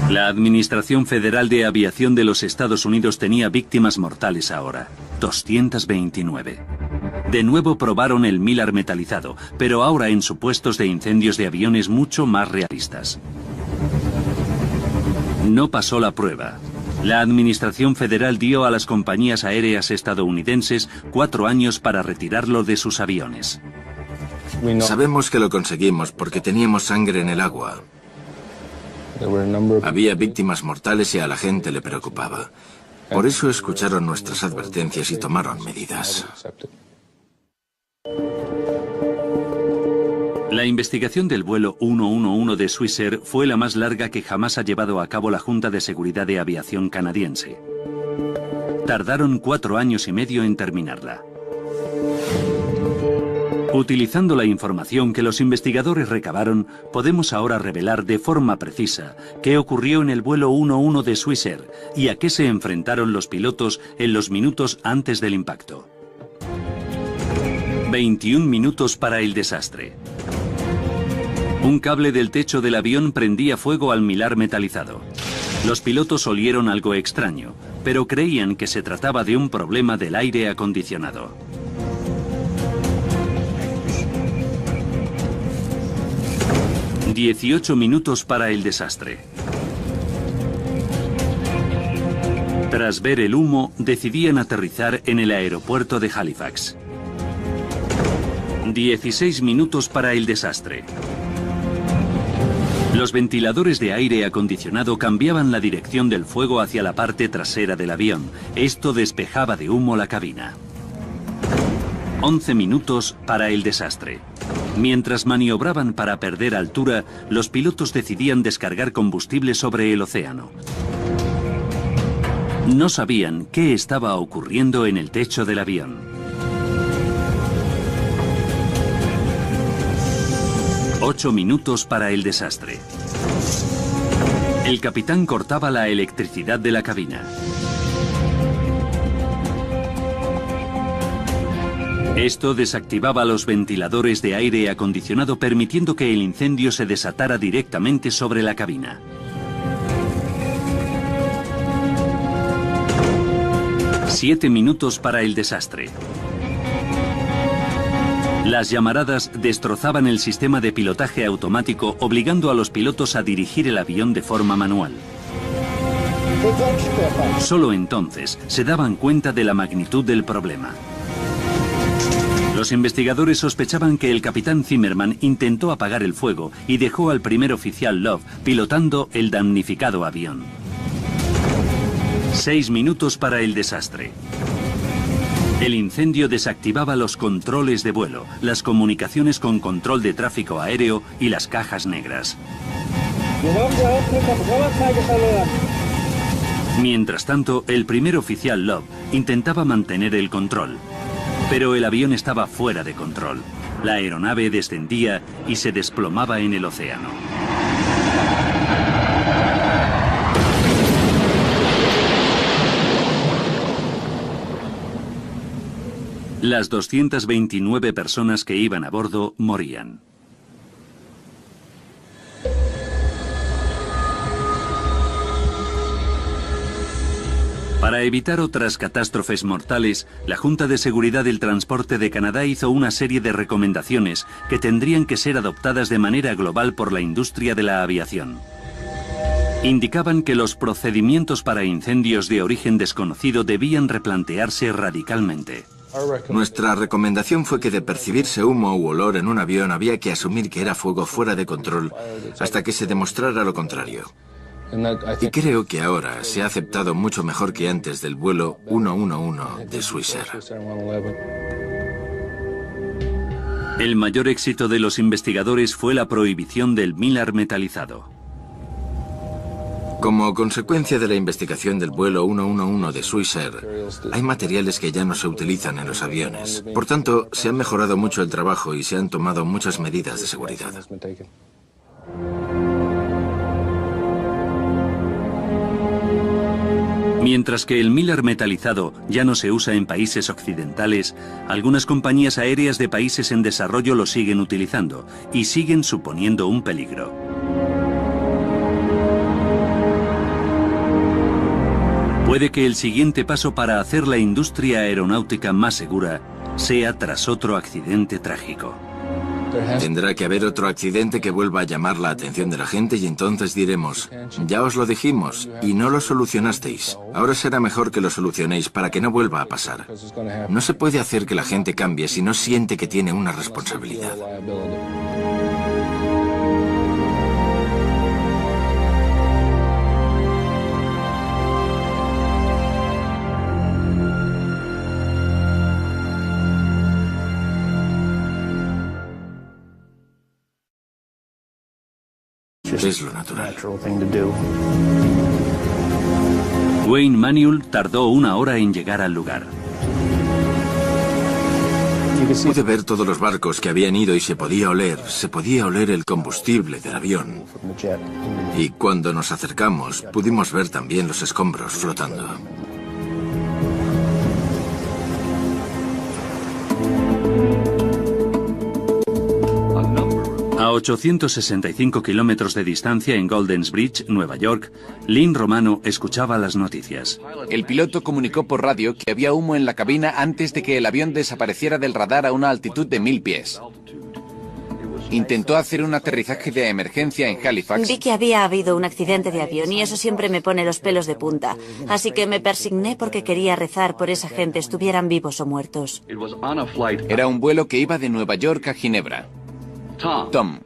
La Administración Federal de Aviación de los Estados Unidos tenía víctimas mortales ahora, 229. De nuevo probaron el mylar metalizado, pero ahora en supuestos de incendios de aviones mucho más realistas. No pasó la prueba. La Administración Federal dio a las compañías aéreas estadounidenses 4 años para retirarlo de sus aviones. Sabemos que lo conseguimos porque teníamos sangre en el agua. Había víctimas mortales y a la gente le preocupaba. Por eso escucharon nuestras advertencias y tomaron medidas. La investigación del vuelo 111 de Swissair fue la más larga que jamás ha llevado a cabo la Junta de Seguridad de Aviación canadiense. Tardaron 4 años y medio en terminarla. Utilizando la información que los investigadores recabaron, podemos ahora revelar de forma precisa qué ocurrió en el vuelo 11 de Swissair y a qué se enfrentaron los pilotos en los minutos antes del impacto. 21 minutos para el desastre. Un cable del techo del avión prendía fuego al milar metalizado. Los pilotos olieron algo extraño, pero creían que se trataba de un problema del aire acondicionado. ...18 minutos para el desastre. Tras ver el humo, decidían aterrizar en el aeropuerto de Halifax. 16 minutos para el desastre. Los ventiladores de aire acondicionado cambiaban la dirección del fuego hacia la parte trasera del avión. Esto despejaba de humo la cabina. 11 minutos para el desastre. Mientras maniobraban para perder altura, los pilotos decidían descargar combustible sobre el océano. No sabían qué estaba ocurriendo en el techo del avión. 8 minutos para el desastre. El capitán cortaba la electricidad de la cabina. Esto desactivaba los ventiladores de aire acondicionado, permitiendo que el incendio se desatara directamente sobre la cabina. Siete minutos para el desastre. Las llamaradas destrozaban el sistema de pilotaje automático, obligando a los pilotos a dirigir el avión de forma manual. Solo entonces se daban cuenta de la magnitud del problema. Los investigadores sospechaban que el capitán Zimmerman intentó apagar el fuego y dejó al primer oficial Love pilotando el damnificado avión. 6 minutos para el desastre. El incendio desactivaba los controles de vuelo, las comunicaciones con control de tráfico aéreo y las cajas negras. Mientras tanto, el primer oficial Love intentaba mantener el control, pero el avión estaba fuera de control. La aeronave descendía y se desplomaba en el océano. Las 229 personas que iban a bordo morían. Para evitar otras catástrofes mortales, la Junta de Seguridad del Transporte de Canadá hizo una serie de recomendaciones que tendrían que ser adoptadas de manera global por la industria de la aviación. Indicaban que los procedimientos para incendios de origen desconocido debían replantearse radicalmente. Nuestra recomendación fue que de percibirse humo u olor en un avión había que asumir que era fuego fuera de control hasta que se demostrara lo contrario. Y creo que ahora se ha aceptado mucho mejor que antes del vuelo 111 de Swissair. El mayor éxito de los investigadores fue la prohibición del mylar metalizado. Como consecuencia de la investigación del vuelo 111 de Swissair, hay materiales que ya no se utilizan en los aviones. Por tanto, se ha mejorado mucho el trabajo y se han tomado muchas medidas de seguridad. Mientras que el mylar metalizado ya no se usa en países occidentales, algunas compañías aéreas de países en desarrollo lo siguen utilizando y siguen suponiendo un peligro. Puede que el siguiente paso para hacer la industria aeronáutica más segura sea tras otro accidente trágico. Tendrá que haber otro accidente que vuelva a llamar la atención de la gente y entonces diremos, ya os lo dijimos y no lo solucionasteis. Ahora será mejor que lo solucionéis para que no vuelva a pasar. No se puede hacer que la gente cambie si no siente que tiene una responsabilidad. Es lo natural. Wayne Manuel tardó 1 hora en llegar al lugar. Pude ver todos los barcos que habían ido y se podía oler el combustible del avión. Y cuando nos acercamos, pudimos ver también los escombros flotando. A 865 kilómetros de distancia en Golders Bridge, Nueva York, Lynn Romano escuchaba las noticias. El piloto comunicó por radio que había humo en la cabina antes de que el avión desapareciera del radar a una altitud de 1000 pies. Intentó hacer un aterrizaje de emergencia en Halifax. Vi que había habido un accidente de avión y eso siempre me pone los pelos de punta. Así que me persigné porque quería rezar por esa gente, estuvieran vivos o muertos. Era un vuelo que iba de Nueva York a Ginebra. Tom,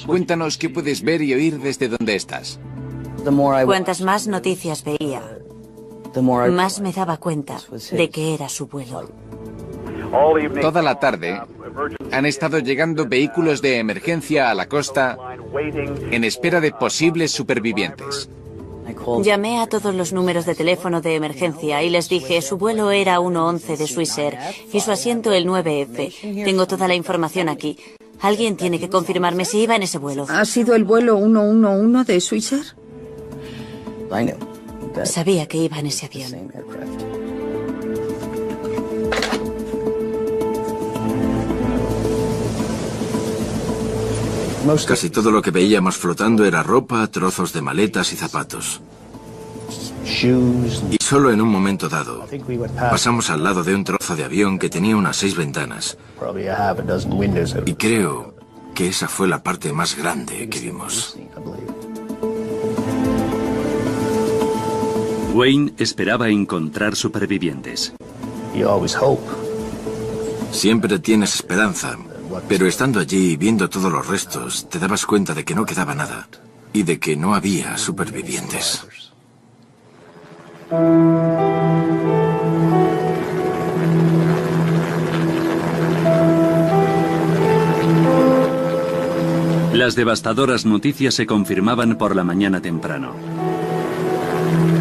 cuéntanos qué puedes ver y oír desde donde estás. Cuantas más noticias veía, más me daba cuenta de que era su vuelo. Toda la tarde han estado llegando vehículos de emergencia a la costa en espera de posibles supervivientes. Llamé a todos los números de teléfono de emergencia y les dije, su vuelo era 111 de Swissair y su asiento el 9F. Tengo toda la información aquí. Alguien tiene que confirmarme si iba en ese vuelo. ¿Ha sido el vuelo 111 de Swissair? Sabía que iba en ese avión. Casi todo lo que veíamos flotando era ropa, trozos de maletas y zapatos. Y solo en un momento dado, pasamos al lado de un trozo de avión que tenía unas 6 ventanas. Y creo que esa fue la parte más grande que vimos. Wayne esperaba encontrar supervivientes. Siempre tienes esperanza, pero estando allí y viendo todos los restos, te dabas cuenta de que no quedaba nada y de que no había supervivientes. Las devastadoras noticias se confirmaban por la mañana temprano.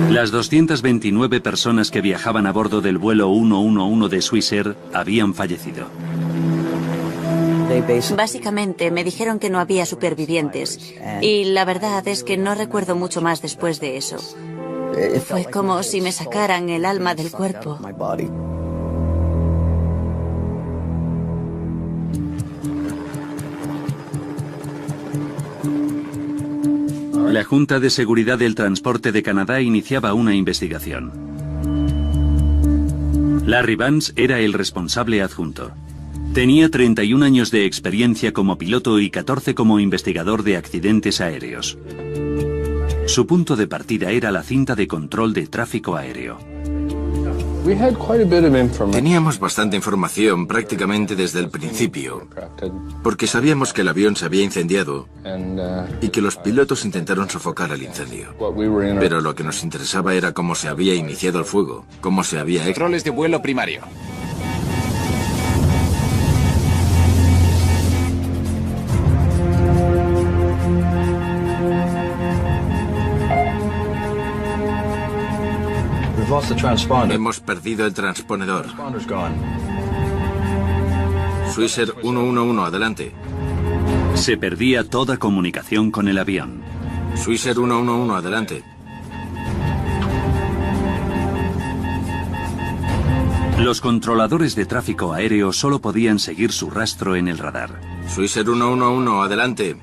Las 229 personas que viajaban a bordo del vuelo 111 de Swissair habían fallecido. Básicamente me dijeron que no había supervivientes y la verdad es que no recuerdo mucho más después de eso. Fue como si me sacaran el alma del cuerpo. La Junta de Seguridad del Transporte de Canadá iniciaba una investigación. Larry Vance era el responsable adjunto. Tenía 31 años de experiencia como piloto y 14 como investigador de accidentes aéreos. Su punto de partida era la cinta de control de tráfico aéreo. Teníamos bastante información prácticamente desde el principio, porque sabíamos que el avión se había incendiado y que los pilotos intentaron sofocar el incendio. Pero lo que nos interesaba era cómo se había iniciado el fuego, cómo se había... Controles de vuelo primario. Hemos perdido el transponedor. Swissair 111, adelante. Se perdía toda comunicación con el avión. Swissair 111, adelante. Los controladores de tráfico aéreo solo podían seguir su rastro en el radar. Swissair 111, adelante.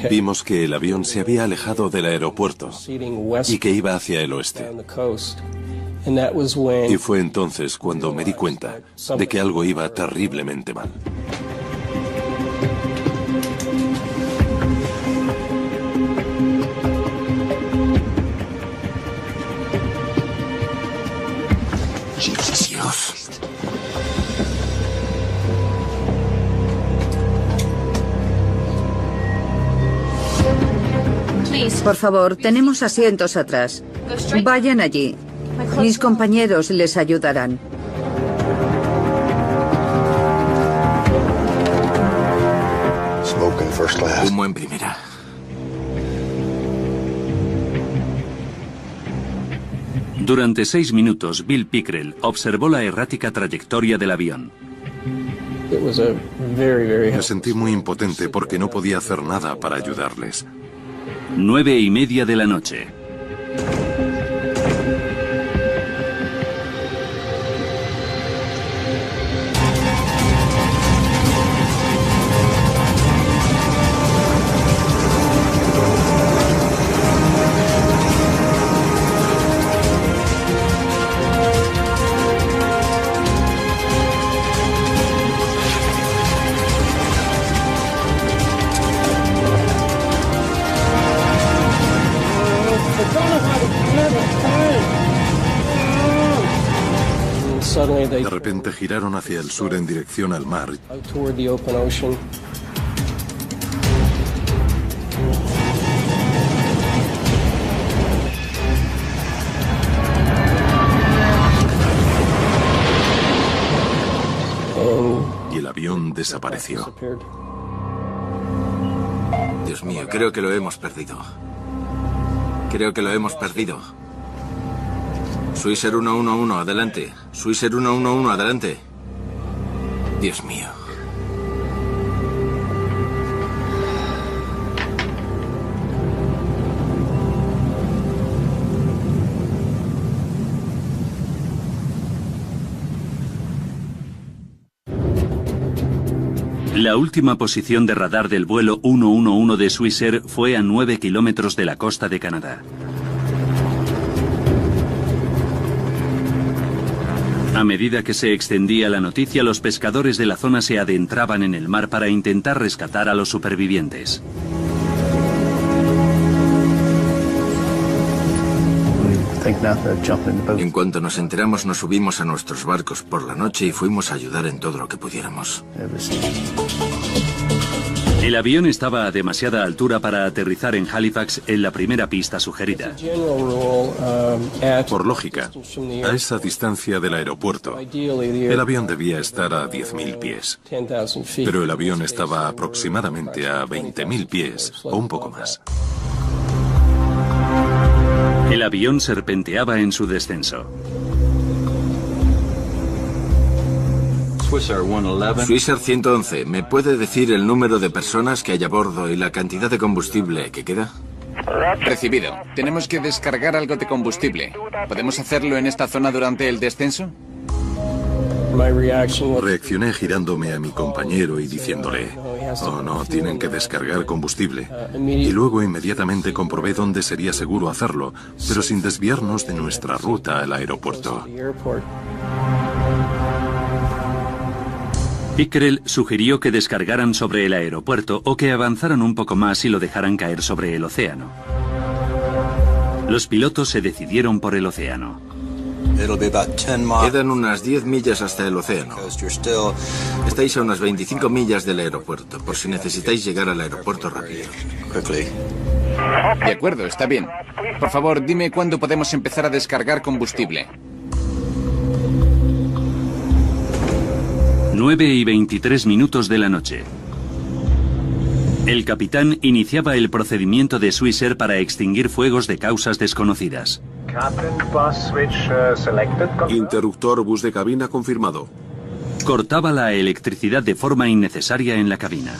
Vimos que el avión se había alejado del aeropuerto y que iba hacia el oeste. Y fue entonces cuando me di cuenta de que algo iba terriblemente mal. Dios. Por favor, tenemos asientos atrás. Vayan allí. Mis compañeros les ayudarán. Humo en primera. Durante 6 minutos, Bill Pickrell observó la errática trayectoria del avión. Me sentí muy impotente porque no podía hacer nada para ayudarles. 9:30 de la noche. De repente giraron hacia el sur en dirección al mar. Y el avión desapareció. Dios mío, creo que lo hemos perdido. Creo que lo hemos perdido. Swisher 111, adelante. Swisher 111, adelante. Dios mío. La última posición de radar del vuelo 111 de Swisher fue a 9 kilómetros de la costa de Canadá. A medida que se extendía la noticia, los pescadores de la zona se adentraban en el mar para intentar rescatar a los supervivientes. En cuanto nos enteramos, nos subimos a nuestros barcos por la noche y fuimos a ayudar en todo lo que pudiéramos. El avión estaba a demasiada altura para aterrizar en Halifax en la primera pista sugerida. Por lógica, a esa distancia del aeropuerto, el avión debía estar a 10.000 pies. Pero el avión estaba aproximadamente a 20.000 pies o un poco más. El avión serpenteaba en su descenso. Swisher 111, ¿me puede decir el número de personas que hay a bordo y la cantidad de combustible que queda? Recibido. Tenemos que descargar algo de combustible. ¿Podemos hacerlo en esta zona durante el descenso? Reaccioné girándome a mi compañero y diciéndole, oh no, tienen que descargar combustible. Y luego inmediatamente comprobé dónde sería seguro hacerlo, pero sin desviarnos de nuestra ruta al aeropuerto. Pickrell sugirió que descargaran sobre el aeropuerto o que avanzaran un poco más y lo dejaran caer sobre el océano. Los pilotos se decidieron por el océano. Quedan unas 10 millas hasta el océano. Estáis a unas 25 millas del aeropuerto, por si necesitáis llegar al aeropuerto rápido. De acuerdo, está bien. Por favor, dime cuándo podemos empezar a descargar combustible. 9:23 de la noche. El capitán iniciaba el procedimiento de Swisher para extinguir fuegos de causas desconocidas. Interruptor bus de cabina confirmado. Cortaba la electricidad de forma innecesaria en la cabina.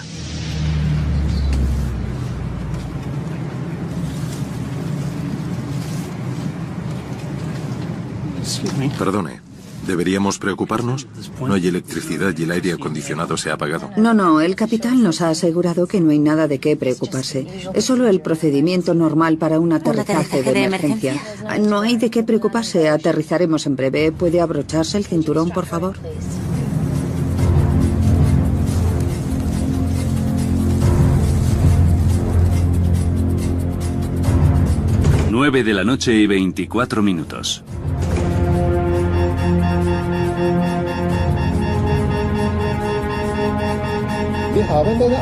Perdone, ¿deberíamos preocuparnos? No hay electricidad y el aire acondicionado se ha apagado. No, el capitán nos ha asegurado que no hay nada de qué preocuparse. Es solo el procedimiento normal para un aterrizaje de emergencia. No hay de qué preocuparse, aterrizaremos en breve. ¿Puede abrocharse el cinturón, por favor? Nueve de la noche y 24 minutos.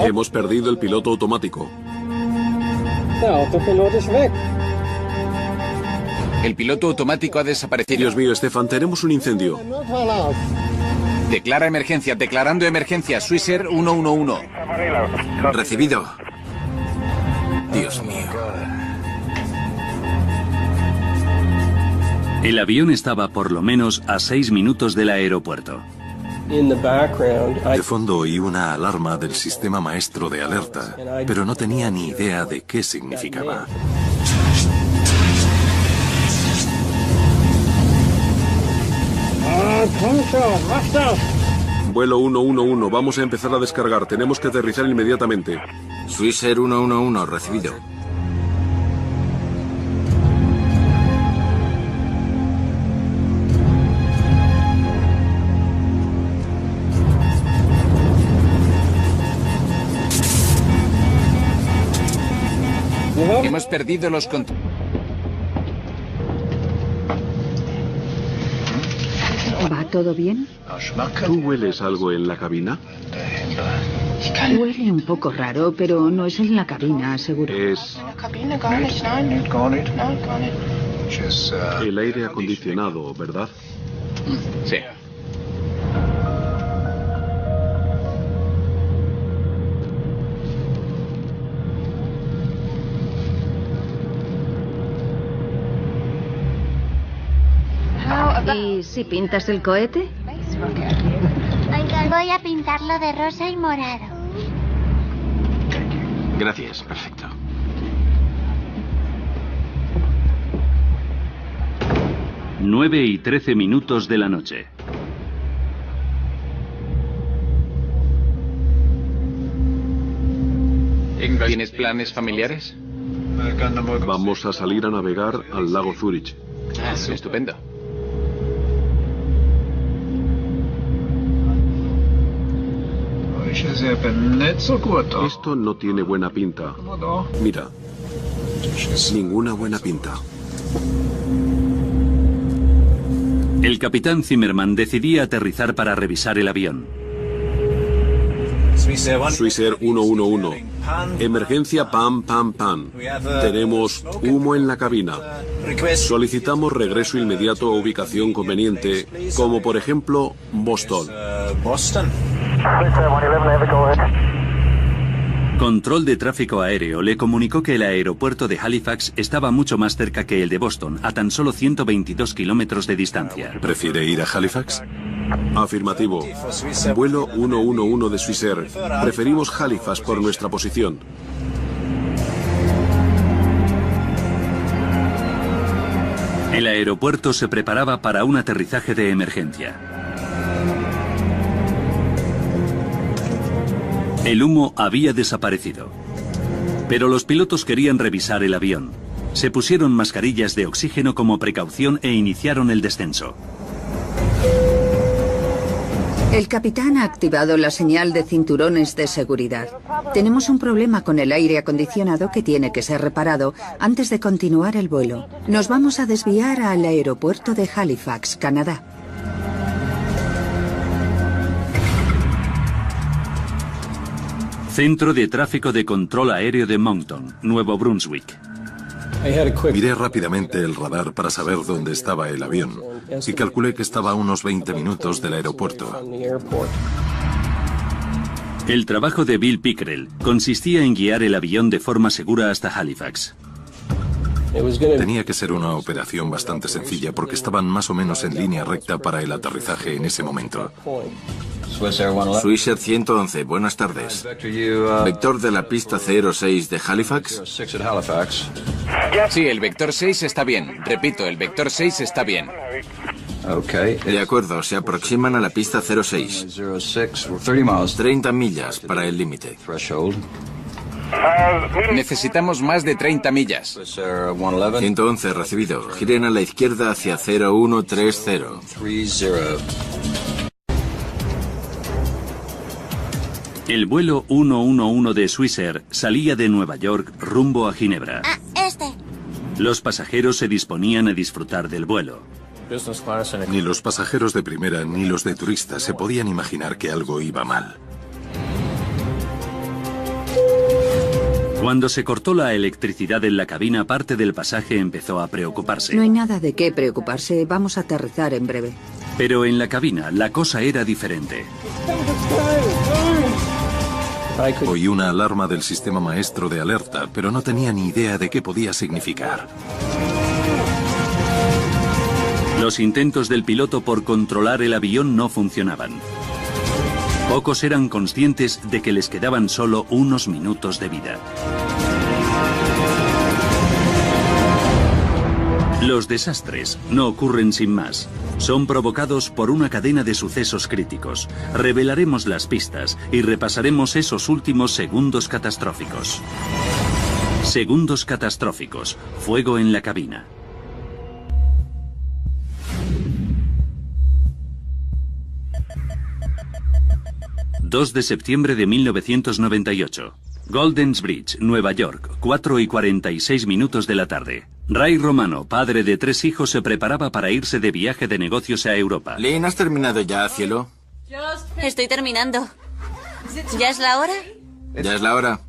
Hemos perdido el piloto automático. El piloto automático ha desaparecido. Dios mío, Stefan, tenemos un incendio. Declara emergencia, declarando emergencia. Swissair 111. Recibido. Dios mío. El avión estaba por lo menos a 6 minutos del aeropuerto. De fondo oí una alarma del sistema maestro de alerta, pero no tenía ni idea de qué significaba. Vuelo 111, vamos a empezar a descargar. Tenemos que aterrizar inmediatamente. Swissair 111, recibido. Hemos perdido los controles. ¿Va todo bien? ¿Tú hueles algo en la cabina? Huele un poco raro, pero no es en la cabina, seguro. Es el aire acondicionado, ¿verdad? Sí. ¿Y si pintas el cohete? Voy a pintarlo de rosa y morado. Gracias, perfecto. Nueve y 13 minutos de la noche. ¿Tienes planes familiares? Vamos a salir a navegar al lago Zurich. Estupendo. Esto no tiene buena pinta. Mira, ninguna buena pinta. El capitán Zimmerman decidía aterrizar para revisar el avión. Swissair 111. Emergencia PAM, PAM, PAM. Tenemos humo en la cabina. Solicitamos regreso inmediato a ubicación conveniente, como por ejemplo Boston. Control de tráfico aéreo le comunicó que el aeropuerto de Halifax estaba mucho más cerca que el de Boston, a tan solo 122 kilómetros de distancia. ¿Prefiere ir a Halifax? Afirmativo. Vuelo 111 de Swissair. Preferimos Halifax por nuestra posición. El aeropuerto se preparaba para un aterrizaje de emergencia. El humo había desaparecido. Pero los pilotos querían revisar el avión. Se pusieron mascarillas de oxígeno como precaución e iniciaron el descenso. El capitán ha activado la señal de cinturones de seguridad. Tenemos un problema con el aire acondicionado que tiene que ser reparado antes de continuar el vuelo. Nos vamos a desviar al aeropuerto de Halifax, Canadá. Centro de Tráfico de Control Aéreo de Moncton, Nuevo Brunswick. Miré rápidamente el radar para saber dónde estaba el avión y calculé que estaba a unos 20 minutos del aeropuerto. El trabajo de Bill Pickrell consistía en guiar el avión de forma segura hasta Halifax. Tenía que ser una operación bastante sencilla porque estaban más o menos en línea recta para el aterrizaje en ese momento. Swissair 111, buenas tardes. ¿Vector de la pista 06 de Halifax? Sí, el vector 6 está bien. Repito, el vector 6 está bien. De acuerdo, se aproximan a la pista 06. 30 millas para el límite. Necesitamos más de 30 millas. 111, recibido. Giren a la izquierda hacia 0130. El vuelo 111 de Swissair salía de Nueva York rumbo a Ginebra. Los pasajeros se disponían a disfrutar del vuelo. Ni los pasajeros de primera ni los de turistas se podían imaginar que algo iba mal. Cuando se cortó la electricidad en la cabina, parte del pasaje empezó a preocuparse. No hay nada de qué preocuparse. Vamos a aterrizar en breve. Pero en la cabina la cosa era diferente. Oí una alarma del sistema maestro de alerta, pero no tenía ni idea de qué podía significar. Los intentos del piloto por controlar el avión no funcionaban. Pocos eran conscientes de que les quedaban solo unos minutos de vida. Los desastres no ocurren sin más. Son provocados por una cadena de sucesos críticos. Revelaremos las pistas y repasaremos esos últimos segundos catastróficos. Segundos catastróficos. Fuego en la cabina. ...2 de septiembre de 1998. Goldens Bridge, Nueva York, 4:46 de la tarde. Ray Romano, padre de 3 hijos, se preparaba para irse de viaje de negocios a Europa. Lynn, ¿has terminado ya, cielo? Estoy terminando. ¿Ya es la hora? Ya es la hora.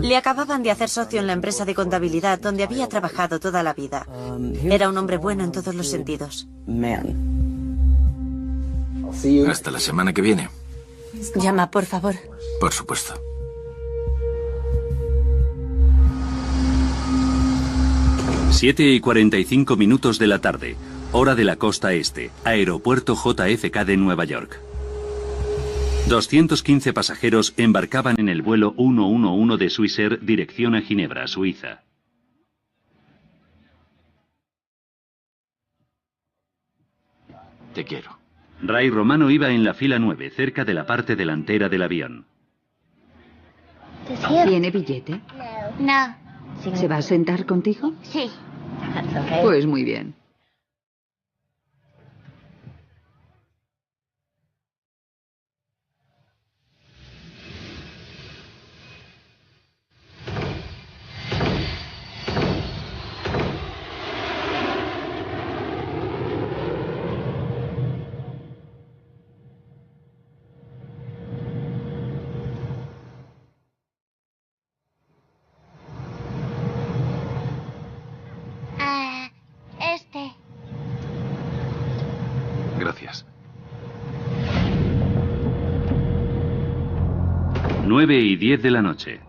Le acababan de hacer socio en la empresa de contabilidad donde había trabajado toda la vida. Era un hombre bueno en todos los sentidos. Hasta la semana que viene. Llama, por favor. Por supuesto. y 7:45 de la tarde, hora de la costa este, aeropuerto JFK de Nueva York. 215 pasajeros embarcaban en el vuelo 111 de Swissair dirección a Ginebra, Suiza. Te quiero. Ray Romano iba en la fila 9, cerca de la parte delantera del avión. ¿Tiene billete? No. ¿Se va a sentar contigo? Sí. Pues muy bien. Gracias. 9:10 de la noche.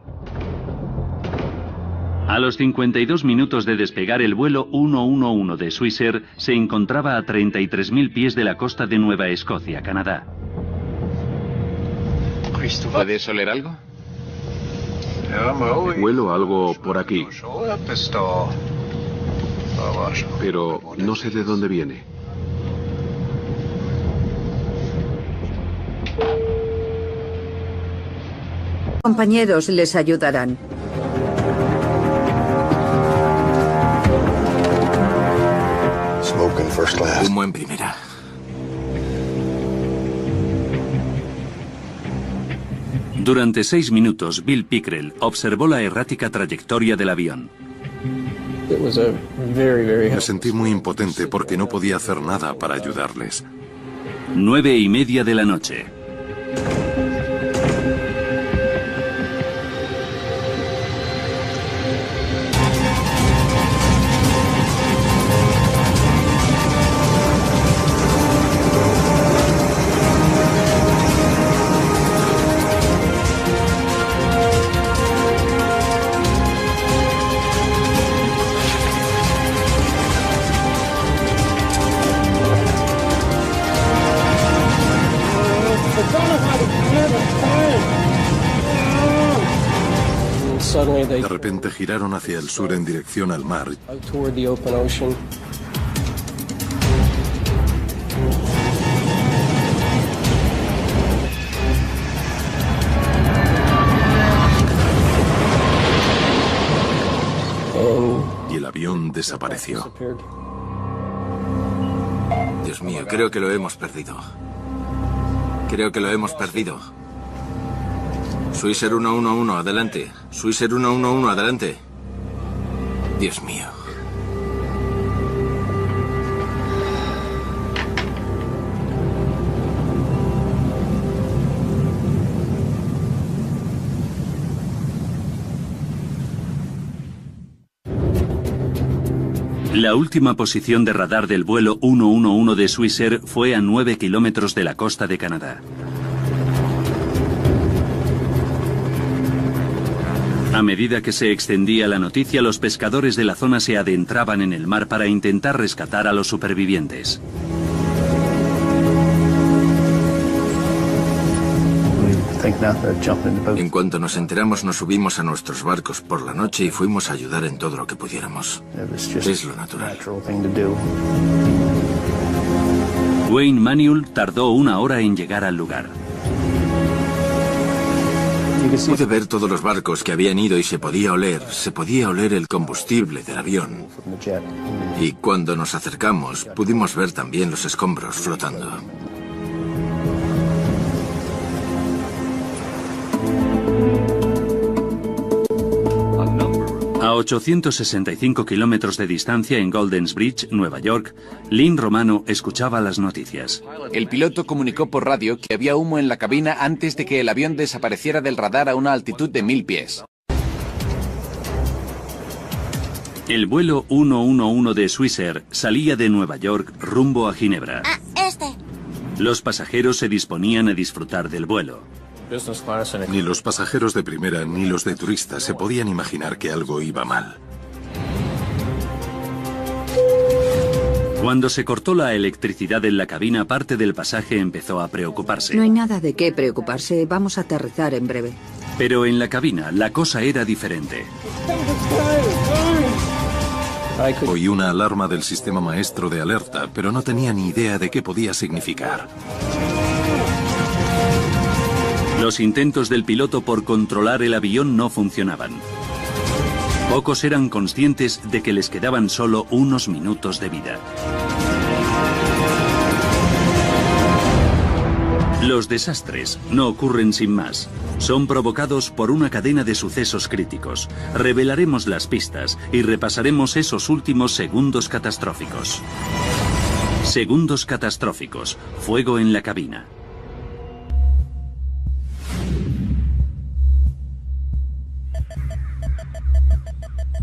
A los 52 minutos de despegar, el vuelo 111 de Swissair se encontraba a 33.000 pies de la costa de Nueva Escocia, Canadá. ¿Puedes oler algo? Huelo algo por aquí, pero no sé de dónde viene. Compañeros les ayudarán. Humo en primera. Durante 6 minutos, Bill Pickrell observó la errática trayectoria del avión. Me sentí muy impotente porque no podía hacer nada para ayudarles. 9:30 de la noche. De repente giraron hacia el sur en dirección al mar. Y el avión desapareció. Dios mío, creo que lo hemos perdido. Creo que lo hemos perdido. Swissair 111, adelante. Swissair 111, adelante. Dios mío. La última posición de radar del vuelo 111 de Swissair fue a 9 kilómetros de la costa de Canadá. A medida que se extendía la noticia, los pescadores de la zona se adentraban en el mar para intentar rescatar a los supervivientes. En cuanto nos enteramos, nos subimos a nuestros barcos por la noche y fuimos a ayudar en todo lo que pudiéramos. Es lo natural. Wayne Manuel tardó 1 hora en llegar al lugar. Pude ver todos los barcos que habían ido y se podía oler el combustible del avión. Y cuando nos acercamos, pudimos ver también los escombros flotando. A 865 kilómetros de distancia en Goldens Bridge, Nueva York, Lynn Romano escuchaba las noticias. El piloto comunicó por radio que había humo en la cabina antes de que el avión desapareciera del radar a una altitud de 1000 pies. El vuelo 111 de Swissair salía de Nueva York rumbo a Ginebra. Los pasajeros se disponían a disfrutar del vuelo. Ni los pasajeros de primera ni los de turistas se podían imaginar que algo iba mal. Cuando se cortó la electricidad en la cabina, parte del pasaje empezó a preocuparse. No hay nada de qué preocuparse, vamos a aterrizar en breve. Pero en la cabina la cosa era diferente. Oí una alarma del sistema maestro de alerta, pero no tenía ni idea de qué podía significar. Los intentos del piloto por controlar el avión no funcionaban. Pocos eran conscientes de que les quedaban solo unos minutos de vida. Los desastres no ocurren sin más. Son provocados por una cadena de sucesos críticos. Revelaremos las pistas y repasaremos esos últimos segundos catastróficos. Segundos catastróficos. Fuego en la cabina.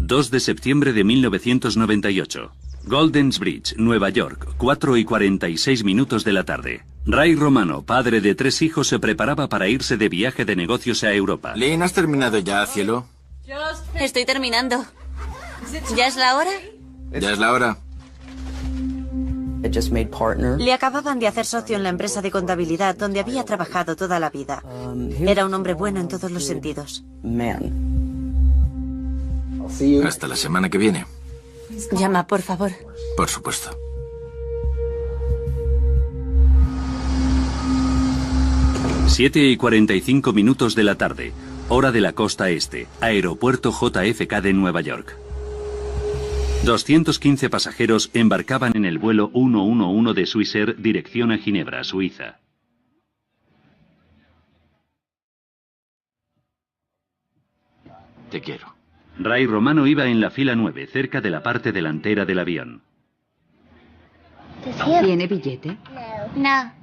2 de septiembre de 1998. Goldens Bridge, Nueva York, 4:46 de la tarde. Ray Romano, padre de 3 hijos, se preparaba para irse de viaje de negocios a Europa. Lynn, ¿has terminado ya, cielo? Estoy terminando. ¿Ya es la hora? Ya es la hora. Le acababan de hacer socio en la empresa de contabilidad donde había trabajado toda la vida. Era un hombre bueno en todos los sentidos. Hasta la semana que viene. Llama, por favor. Por supuesto. Siete y 45 minutos de la tarde, hora de la costa este, aeropuerto JFK de Nueva York. 215 pasajeros embarcaban en el vuelo 111 de Swissair dirección a Ginebra, Suiza. Te quiero. Ray Romano iba en la fila 9, cerca de la parte delantera del avión. ¿Tiene billete? No.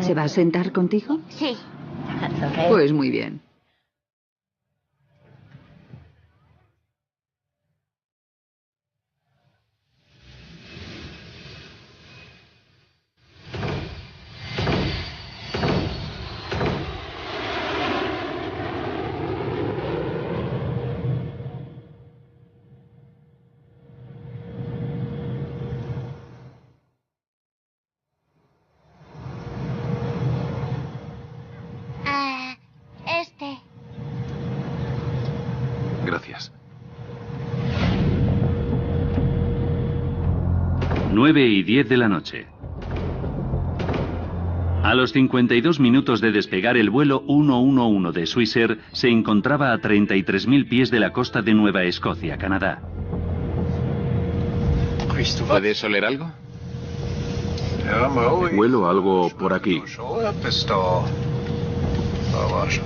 ¿Se va a sentar contigo? Sí. Pues muy bien. Gracias. 9:10 de la noche. A los 52 minutos de despegar, el vuelo 111 de Swissair se encontraba a 33.000 pies de la costa de Nueva Escocia, Canadá. ¿Puedes oler algo? Huelo algo por aquí,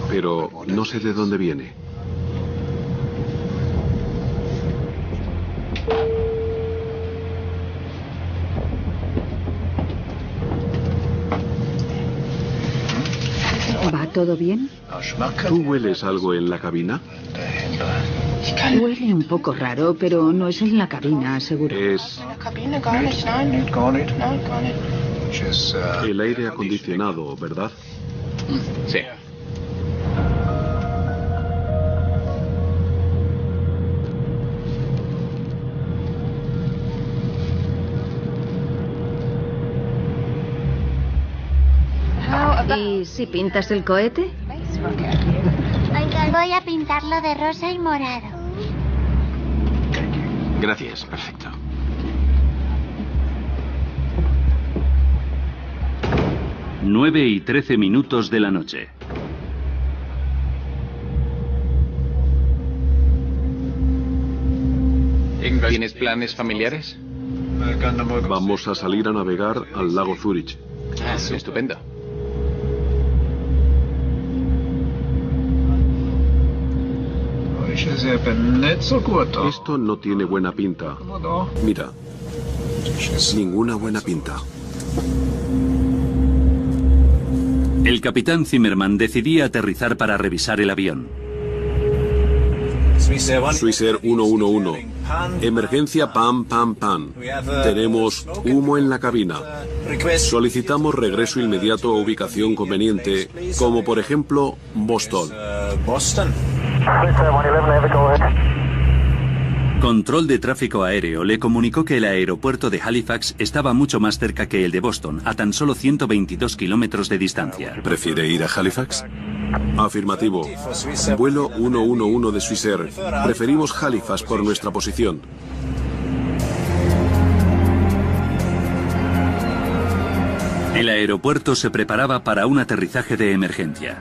pero no sé de dónde viene. ¿Va todo bien? ¿Tú hueles algo en la cabina? Huele un poco raro, pero no es en la cabina, seguro. Es el aire acondicionado, ¿verdad? Sí. ¿Y si pintas el cohete? Voy a pintarlo de rosa y morado. Gracias, perfecto. Nueve y 13 minutos de la noche. ¿Tienes planes familiares? Vamos a salir a navegar al lago Zurich. Estupendo. Esto no tiene buena pinta. Mira, ninguna buena pinta. El capitán Zimmerman decidía aterrizar para revisar el avión. Swissair 111. Emergencia PAM PAM PAM. Tenemos humo en la cabina. Solicitamos regreso inmediato a ubicación conveniente, como por ejemplo Boston. Control de tráfico aéreo le comunicó que el aeropuerto de Halifax estaba mucho más cerca que el de Boston, a tan solo 122 kilómetros de distancia. ¿Prefiere ir a Halifax? Afirmativo. Vuelo 111 de Swissair. Preferimos Halifax por nuestra posición. El aeropuerto se preparaba para un aterrizaje de emergencia.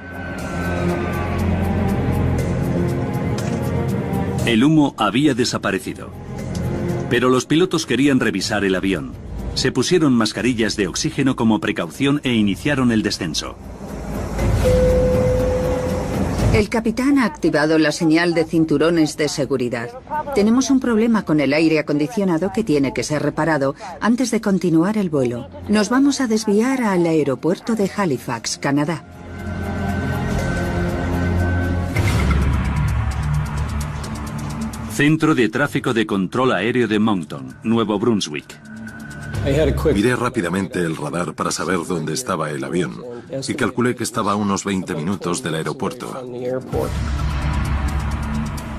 El humo había desaparecido. Pero los pilotos querían revisar el avión. Se pusieron mascarillas de oxígeno como precaución e iniciaron el descenso. El capitán ha activado la señal de cinturones de seguridad. Tenemos un problema con el aire acondicionado que tiene que ser reparado antes de continuar el vuelo. Nos vamos a desviar al aeropuerto de Halifax, Canadá. Centro de Tráfico de Control Aéreo de Moncton, Nuevo Brunswick. Miré rápidamente el radar para saber dónde estaba el avión y calculé que estaba a unos 20 minutos del aeropuerto.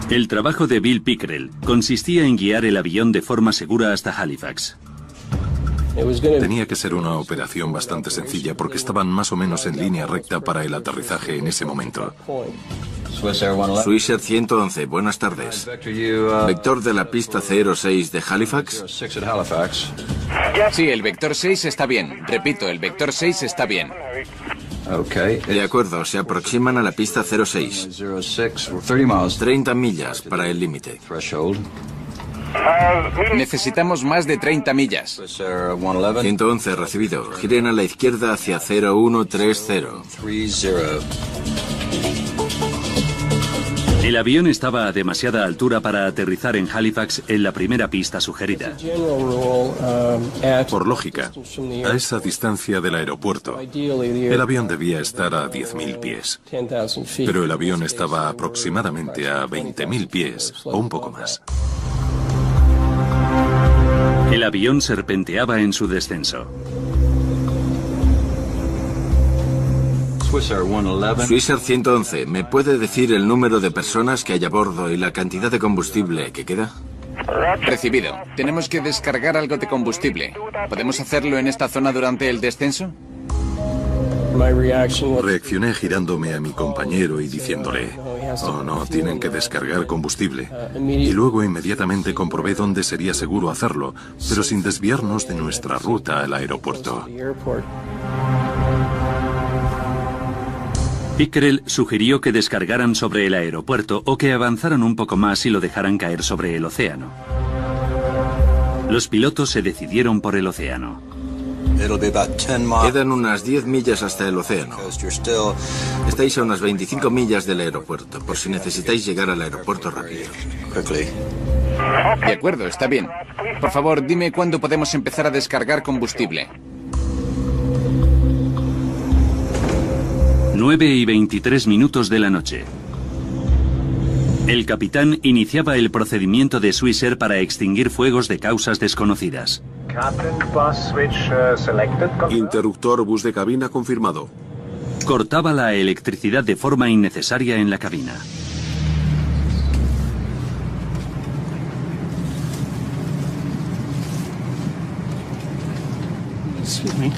El trabajo de Bill Pickrell consistía en guiar el avión de forma segura hasta Halifax. Tenía que ser una operación bastante sencilla porque estaban más o menos en línea recta para el aterrizaje en ese momento. Swissair 111, buenas tardes. ¿Vector de la pista 06 de Halifax? Sí, el vector 6 está bien. Repito, el vector 6 está bien. De acuerdo, se aproximan a la pista 06. 30 millas para el límite. Necesitamos más de 30 millas. 111, recibido. Giren a la izquierda hacia 0130. El avión estaba a demasiada altura para aterrizar en Halifax en la primera pista sugerida. Por lógica, a esa distancia del aeropuerto, el avión debía estar a 10.000 pies. Pero el avión estaba aproximadamente a 20.000 pies o un poco más. El avión serpenteaba en su descenso. Swissair 111, ¿me puede decir el número de personas que hay a bordo y la cantidad de combustible que queda? Recibido. Tenemos que descargar algo de combustible. ¿Podemos hacerlo en esta zona durante el descenso? Reaccioné girándome a mi compañero y diciéndole, oh no, tienen que descargar combustible. Y luego inmediatamente comprobé dónde sería seguro hacerlo, pero sin desviarnos de nuestra ruta al aeropuerto. Pickrell sugirió que descargaran sobre el aeropuerto o que avanzaran un poco más y lo dejaran caer sobre el océano. Los pilotos se decidieron por el océano. Quedan unas 10 millas hasta el océano. Estáis a unas 25 millas del aeropuerto, por si necesitáis llegar al aeropuerto rápido. De acuerdo, está bien. Por favor, dime cuándo podemos empezar a descargar combustible. 9 y 23 minutos de la noche. El capitán iniciaba el procedimiento de Swissair para extinguir fuegos de causas desconocidas. Interruptor bus de cabina confirmado. Cortaba la electricidad de forma innecesaria en la cabina.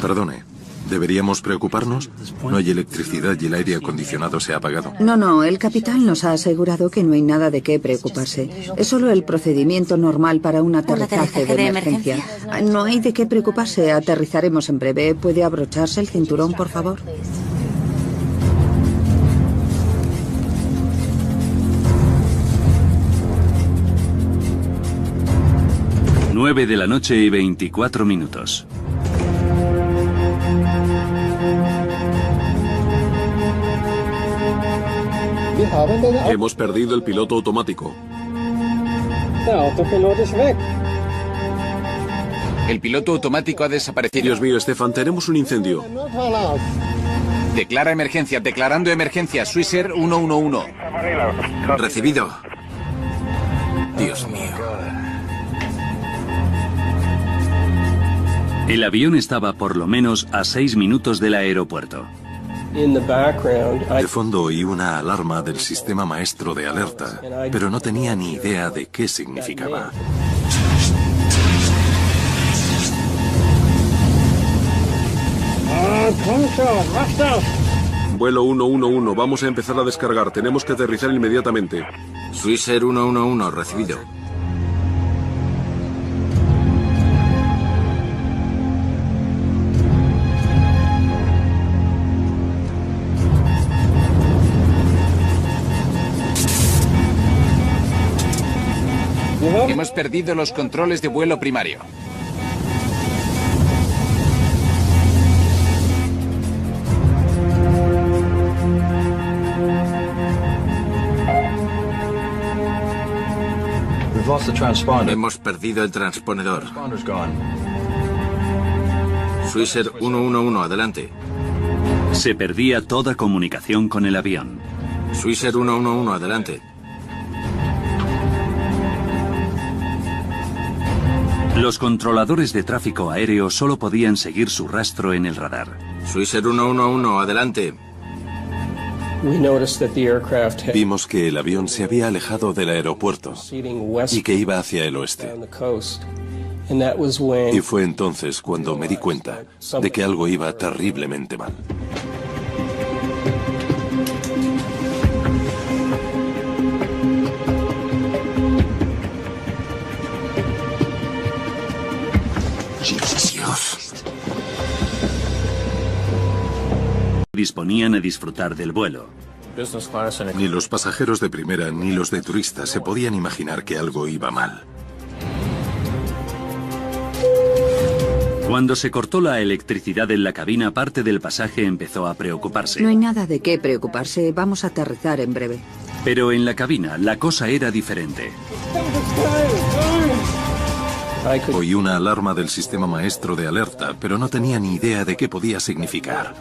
Perdone, ¿deberíamos preocuparnos? No hay electricidad y el aire acondicionado se ha apagado. No, el capitán nos ha asegurado que no hay nada de qué preocuparse. Es solo el procedimiento normal para un aterrizaje de emergencia. No hay de qué preocuparse, aterrizaremos en breve. ¿Puede abrocharse el cinturón, por favor? Nueve de la noche y 24 minutos. Hemos perdido el piloto automático. El piloto automático ha desaparecido. Dios mío, Stefan, tenemos un incendio. Declara emergencia, declarando emergencia. Swissair 111. Recibido. Dios mío. El avión estaba por lo menos a 6 minutos del aeropuerto. De fondo oí una alarma del sistema maestro de alerta, pero no tenía ni idea de qué significaba. Vuelo 111, vamos a empezar a descargar. Tenemos que aterrizar inmediatamente. Swissair 111, recibido. Hemos perdido los controles de vuelo primario. Hemos perdido el transponedor. Swissair 111, adelante. Se perdía toda comunicación con el avión. Swissair 111, adelante. Los controladores de tráfico aéreo solo podían seguir su rastro en el radar. Swissair 111, adelante. Vimos que el avión se había alejado del aeropuerto y que iba hacia el oeste. Y fue entonces cuando me di cuenta de que algo iba terriblemente mal. Disponían a disfrutar del vuelo. Ni los pasajeros de primera ni los de turistas se podían imaginar que algo iba mal. Cuando se cortó la electricidad en la cabina, parte del pasaje empezó a preocuparse. No hay nada de qué preocuparse, vamos a aterrizar en breve. Pero en la cabina la cosa era diferente. Oí una alarma del sistema maestro de alerta, pero no tenía ni idea de qué podía significar.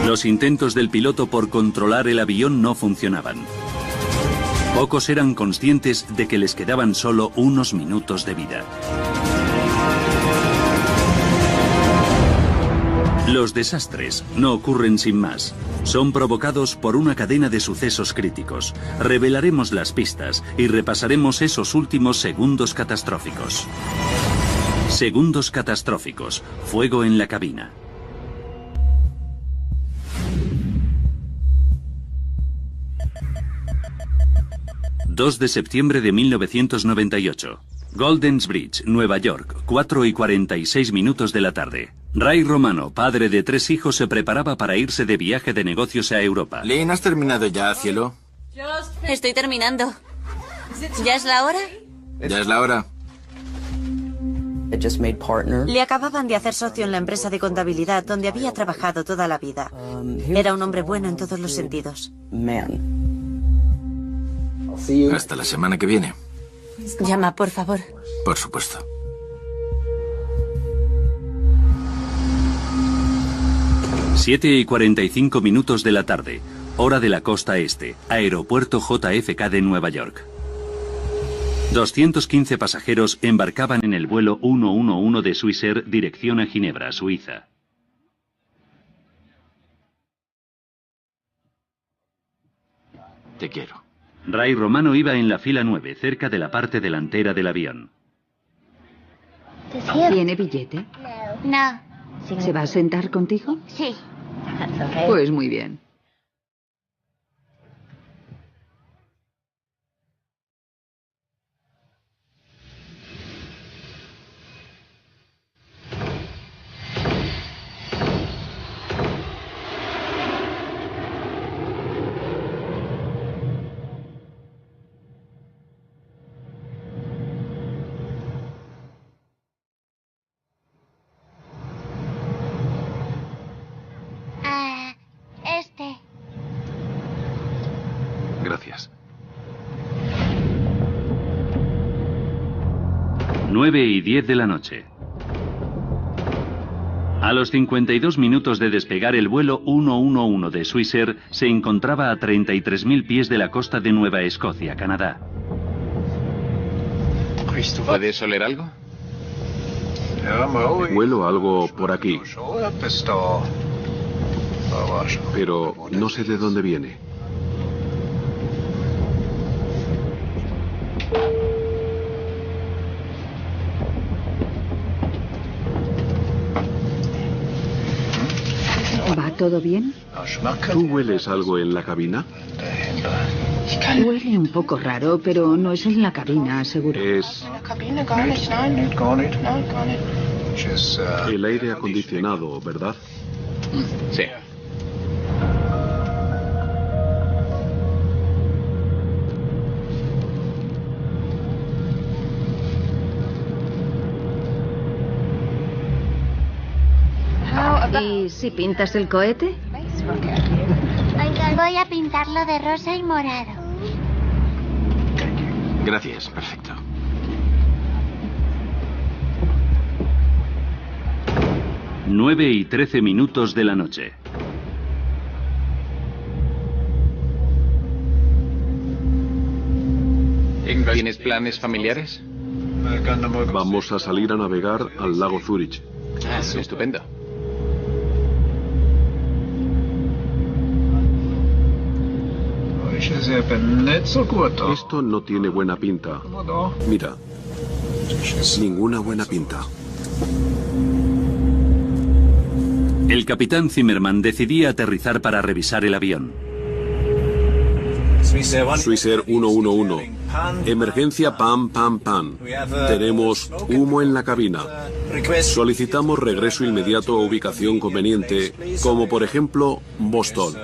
Los intentos del piloto por controlar el avión no funcionaban. Pocos eran conscientes de que les quedaban solo unos minutos de vida. Los desastres no ocurren sin más. Son provocados por una cadena de sucesos críticos. Revelaremos las pistas y repasaremos esos últimos segundos catastróficos. Segundos catastróficos. Fuego en la cabina. ...2 de septiembre de 1998. Goldens Bridge, Nueva York, 4:46 de la tarde. Ray Romano, padre de 3 hijos, se preparaba para irse de viaje de negocios a Europa. Lynn, ¿has terminado ya, cielo? Estoy terminando. ¿Ya es la hora? Ya es la hora. Le acababan de hacer socio en la empresa de contabilidad donde había trabajado toda la vida. Era un hombre bueno en todos los sentidos. Hasta la semana que viene. Llama, por favor. Por supuesto. ...7:45 de la tarde. hora de la costa este, aeropuerto JFK de Nueva York. 215 pasajeros embarcaban en el vuelo 111 de Swissair dirección a Ginebra, Suiza. Te quiero. Ray Romano iba en la fila 9, cerca de la parte delantera del avión. ¿Tiene billete? No. ¿Se va a sentar contigo? Sí. Pues muy bien. Gracias. 9:10 de la noche. A los 52 minutos de despegar, el vuelo 111 de Swissair se encontraba a 33.000 pies de la costa de Nueva Escocia, Canadá. ¿Puedes oler algo? Huelo algo por aquí, pero no sé de dónde viene. ¿Va todo bien? ¿Tú hueles algo en la cabina? Huele un poco raro, pero no es en la cabina, seguro. Es el aire acondicionado, ¿verdad? Sí. ¿Y si pintas el cohete? Voy a pintarlo de rosa y morado. Gracias, perfecto. Nueve y 13 minutos de la noche. ¿Tienes planes familiares? Vamos a salir a navegar al lago Zurich. Estupendo. Esto no tiene buena pinta. Mira, ninguna buena pinta. El capitán Zimmerman decidía aterrizar para revisar el avión. Swissair 111. Emergencia PAM PAM PAM. Tenemos humo en la cabina. Solicitamos regreso inmediato a ubicación conveniente, como por ejemplo Boston.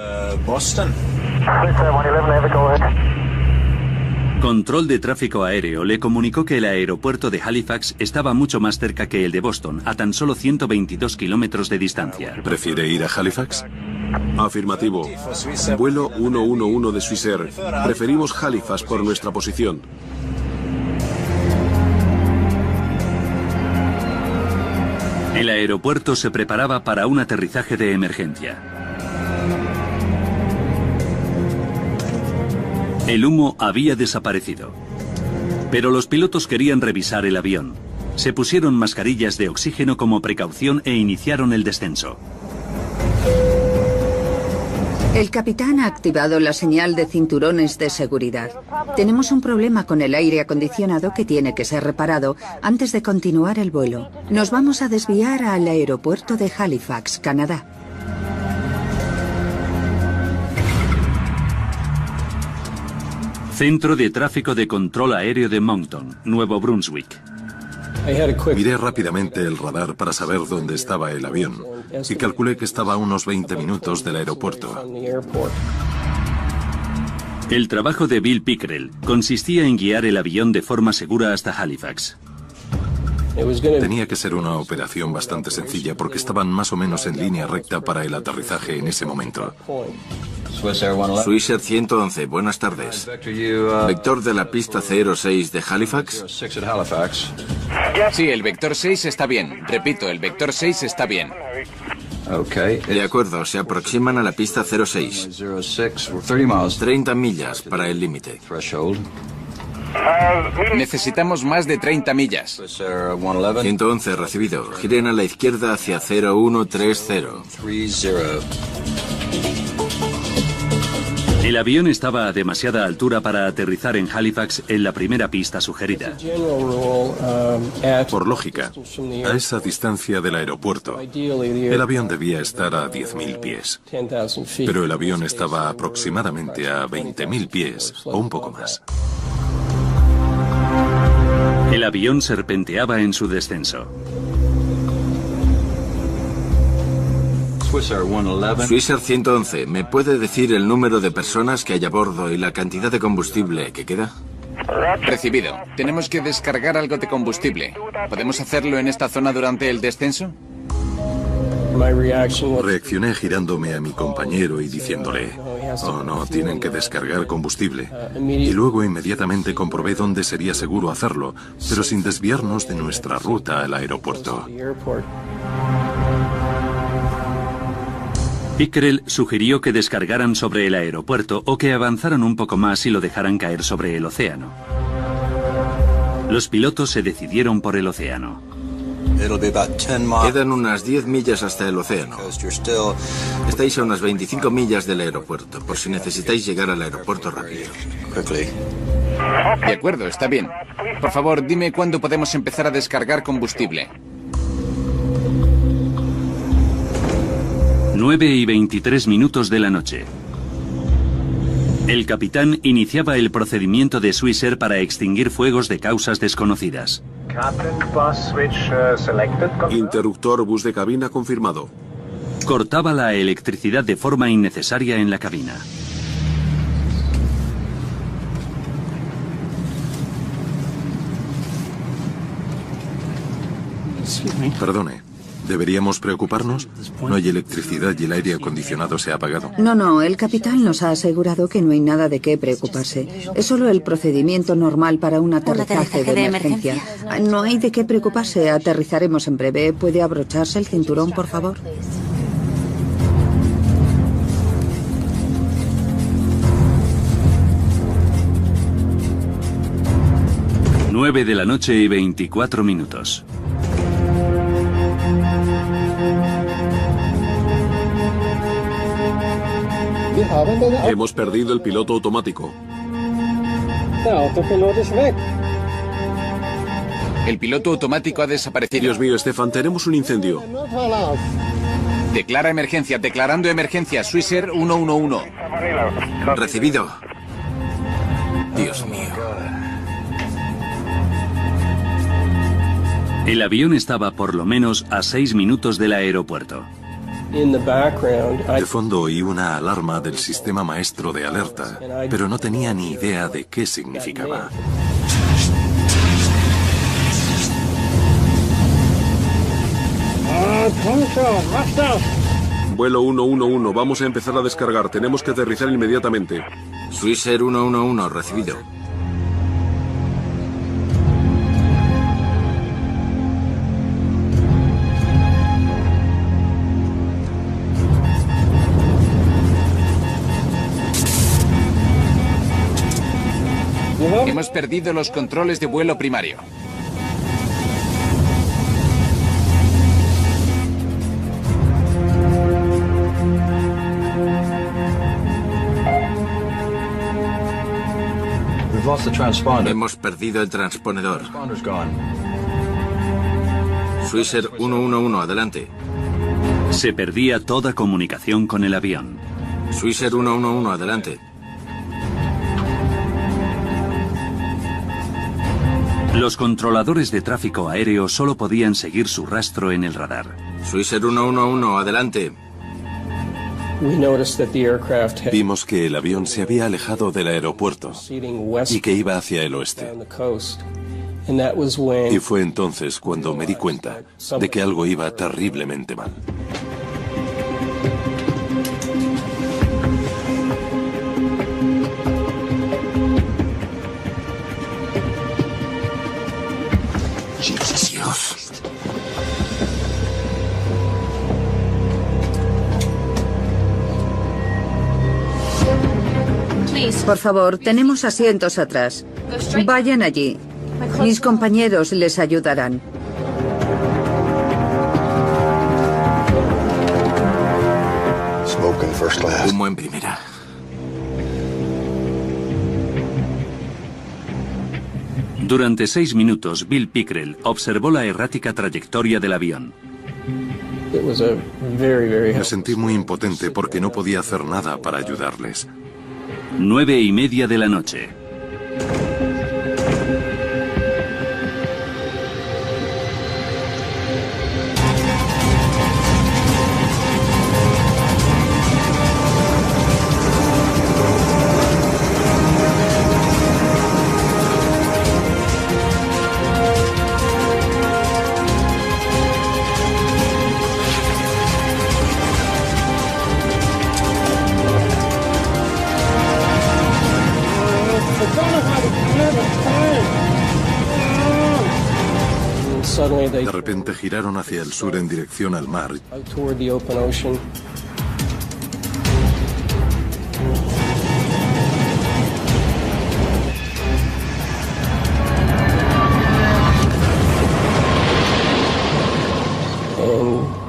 Control de tráfico aéreo le comunicó que el aeropuerto de Halifax estaba mucho más cerca que el de Boston, a tan solo 122 kilómetros de distancia. ¿Prefiere ir a Halifax? Afirmativo. Vuelo 111 de Swissair. Preferimos Halifax por nuestra posición. El aeropuerto se preparaba para un aterrizaje de emergencia. El humo había desaparecido. Pero los pilotos querían revisar el avión. Se pusieron mascarillas de oxígeno como precaución e iniciaron el descenso. El capitán ha activado la señal de cinturones de seguridad. Tenemos un problema con el aire acondicionado que tiene que ser reparado antes de continuar el vuelo. Nos vamos a desviar al aeropuerto de Halifax, Canadá. Centro de Tráfico de Control Aéreo de Moncton, Nuevo Brunswick. Miré rápidamente el radar para saber dónde estaba el avión y calculé que estaba a unos 20 minutos del aeropuerto. El trabajo de Bill Pickrell consistía en guiar el avión de forma segura hasta Halifax. Tenía que ser una operación bastante sencilla porque estaban más o menos en línea recta para el aterrizaje en ese momento. Swissair 111, buenas tardes. ¿Vector de la pista 06 de Halifax? Sí, el vector 6 está bien. Repito, el vector 6 está bien. De acuerdo, se aproximan a la pista 06. 30 millas para el límite. Necesitamos más de 30 millas. 111, recibido. Giren a la izquierda hacia 0130. El avión estaba a demasiada altura para aterrizar en Halifax en la primera pista sugerida. Por lógica, a esa distancia del aeropuerto, el avión debía estar a 10.000 pies. Pero el avión estaba aproximadamente a 20.000 pies o un poco más. El avión serpenteaba en su descenso. Swisher 111, ¿me puede decir el número de personas que hay a bordo y la cantidad de combustible que queda? Recibido. Tenemos que descargar algo de combustible. ¿Podemos hacerlo en esta zona durante el descenso? Reaccioné girándome a mi compañero y diciéndole, oh no, tienen que descargar combustible. Y luego inmediatamente comprobé dónde sería seguro hacerlo, pero sin desviarnos de nuestra ruta al aeropuerto. Pickerel sugirió que descargaran sobre el aeropuerto o que avanzaran un poco más y lo dejaran caer sobre el océano. Los pilotos se decidieron por el océano. Quedan unas 10 millas hasta el océano. Estáis a unas 25 millas del aeropuerto, por si necesitáis llegar al aeropuerto rápido. De acuerdo, está bien. Por favor, dime cuándo podemos empezar a descargar combustible. 9:23 de la noche. El capitán iniciaba el procedimiento de Swisher para extinguir fuegos de causas desconocidas. Interruptor bus de cabina confirmado. Cortaba la electricidad de forma innecesaria en la cabina. Perdone, ¿deberíamos preocuparnos? No hay electricidad y el aire acondicionado se ha apagado. No, el capitán nos ha asegurado que no hay nada de qué preocuparse. Es solo el procedimiento normal para un aterrizaje de emergencia. No hay de qué preocuparse, aterrizaremos en breve. ¿Puede abrocharse el cinturón, por favor? Nueve de la noche y 24 minutos. Hemos perdido el piloto automático. El piloto automático ha desaparecido. Dios mío, Stefan, tenemos un incendio. Declara emergencia, declarando emergencia. Swisher 111. Recibido. Dios mío. El avión estaba por lo menos a 6 minutos del aeropuerto. De fondo oí una alarma del sistema maestro de alerta, pero no tenía ni idea de qué significaba. Vuelo 111, vamos a empezar a descargar. Tenemos que aterrizar inmediatamente. Swisher 111, recibido. Hemos perdido los controles de vuelo primario. Hemos perdido el transponedor. Swisher 111, adelante. Se perdía toda comunicación con el avión. Swisher 111, adelante. Los controladores de tráfico aéreo solo podían seguir su rastro en el radar. Swisher 111, adelante. Vimos que el avión se había alejado del aeropuerto y que iba hacia el oeste. Y fue entonces cuando me di cuenta de que algo iba terriblemente mal. Dios. Por favor, tenemos asientos atrás. Vayan allí. Mis compañeros les ayudarán. Humo en primera. Durante 6 minutos, Bill Pickrell observó la errática trayectoria del avión. Me sentí muy impotente porque no podía hacer nada para ayudarles. 9:30 de la noche. De repente giraron hacia el sur en dirección al mar.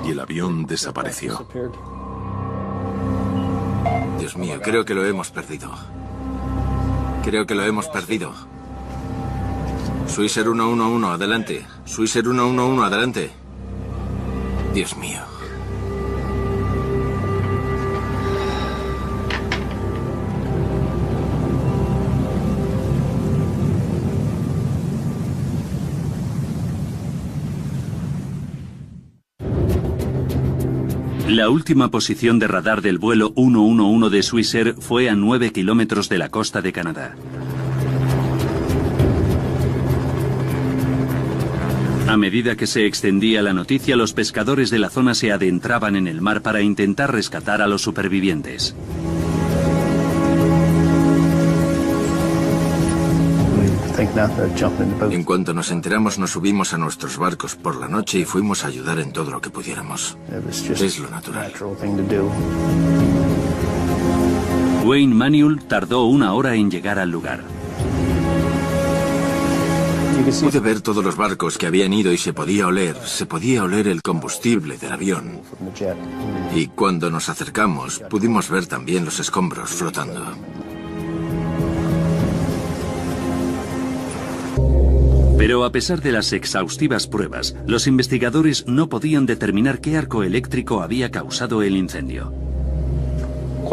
Y el avión desapareció. Dios mío, creo que lo hemos perdido. Creo que lo hemos perdido. Swisher 111, adelante. Swisher 111, adelante. Dios mío. La última posición de radar del vuelo 111 de Swisher fue a 9 kilómetros de la costa de Canadá. A medida que se extendía la noticia, los pescadores de la zona se adentraban en el mar para intentar rescatar a los supervivientes. En cuanto nos enteramos, nos subimos a nuestros barcos por la noche y fuimos a ayudar en todo lo que pudiéramos. Es lo natural. Wayne Manuel tardó 1 hora en llegar al lugar. Pude ver todos los barcos que habían ido y se podía oler el combustible del avión. Y cuando nos acercamos, pudimos ver también los escombros flotando. Pero a pesar de las exhaustivas pruebas, los investigadores no podían determinar qué arco eléctrico había causado el incendio.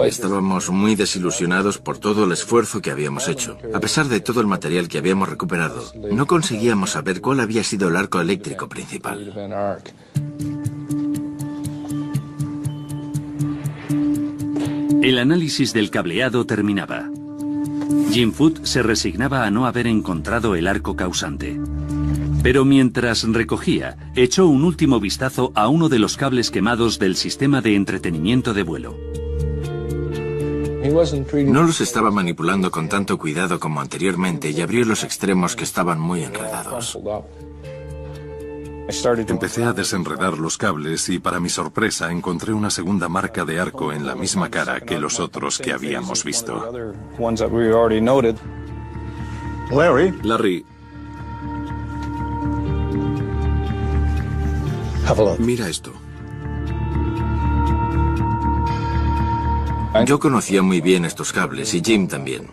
Estábamos muy desilusionados por todo el esfuerzo que habíamos hecho. A pesar de todo el material que habíamos recuperado, no conseguíamos saber cuál había sido el arco eléctrico principal. El análisis del cableado terminaba. Jim Foote se resignaba a no haber encontrado el arco causante. Pero mientras recogía, echó un último vistazo a uno de los cables quemados del sistema de entretenimiento de vuelo. No los estaba manipulando con tanto cuidado como anteriormente y abrió los extremos que estaban muy enredados. Empecé a desenredar los cables y, para mi sorpresa, encontré una segunda marca de arco en la misma cara que los otros que habíamos visto. Larry, mira esto. Yo conocía muy bien estos cables y Jim también.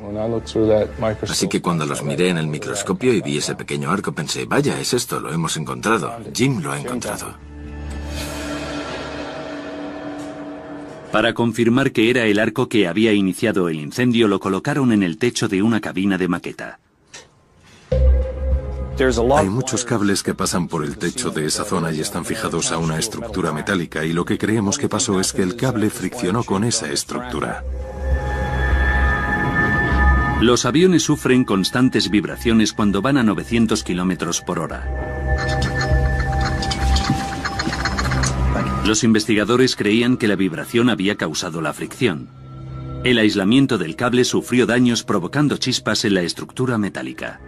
Así que cuando los miré en el microscopio y vi ese pequeño arco pensé, vaya, es esto, lo hemos encontrado. Jim lo ha encontrado. Para confirmar que era el arco que había iniciado el incendio, lo colocaron en el techo de una cabina de maqueta. Hay muchos cables que pasan por el techo de esa zona y están fijados a una estructura metálica, y lo que creemos que pasó es que el cable friccionó con esa estructura. Los aviones sufren constantes vibraciones cuando van a 900 kilómetros por hora. Los investigadores creían que la vibración había causado la fricción. El aislamiento del cable sufrió daños provocando chispas en la estructura metálica.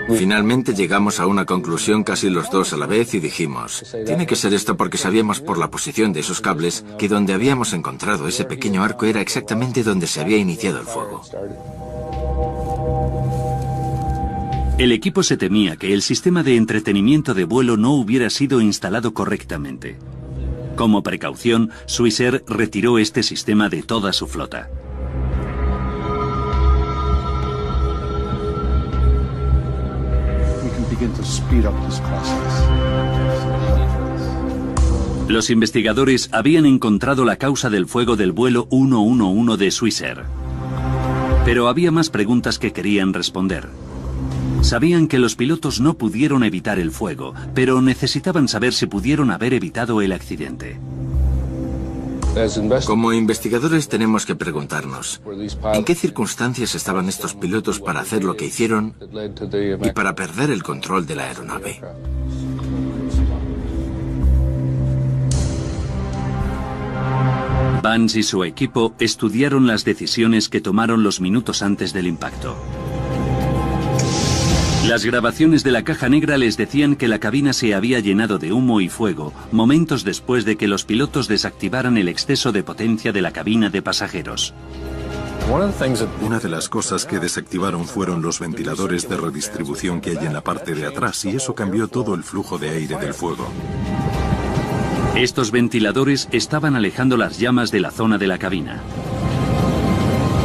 Finalmente llegamos a una conclusión casi los dos a la vez y dijimos, tiene que ser esto porque sabíamos por la posición de esos cables que donde habíamos encontrado ese pequeño arco era exactamente donde se había iniciado el fuego. El equipo se temía que el sistema de entretenimiento de vuelo no hubiera sido instalado correctamente. Como precaución, Swissair retiró este sistema de toda su flota. Los investigadores habían encontrado la causa del fuego del vuelo 111 de Swissair. Pero había más preguntas que querían responder. Sabían que los pilotos no pudieron evitar el fuego, pero necesitaban saber si pudieron haber evitado el accidente. Como investigadores tenemos que preguntarnos, ¿en qué circunstancias estaban estos pilotos para hacer lo que hicieron y para perder el control de la aeronave? Vance y su equipo estudiaron las decisiones que tomaron los minutos antes del impacto. Las grabaciones de la caja negra les decían que la cabina se había llenado de humo y fuego momentos después de que los pilotos desactivaran el exceso de potencia de la cabina de pasajeros. Una de las cosas que desactivaron fueron los ventiladores de redistribución que hay en la parte de atrás y eso cambió todo el flujo de aire del fuego. Estos ventiladores estaban alejando las llamas de la zona de la cabina.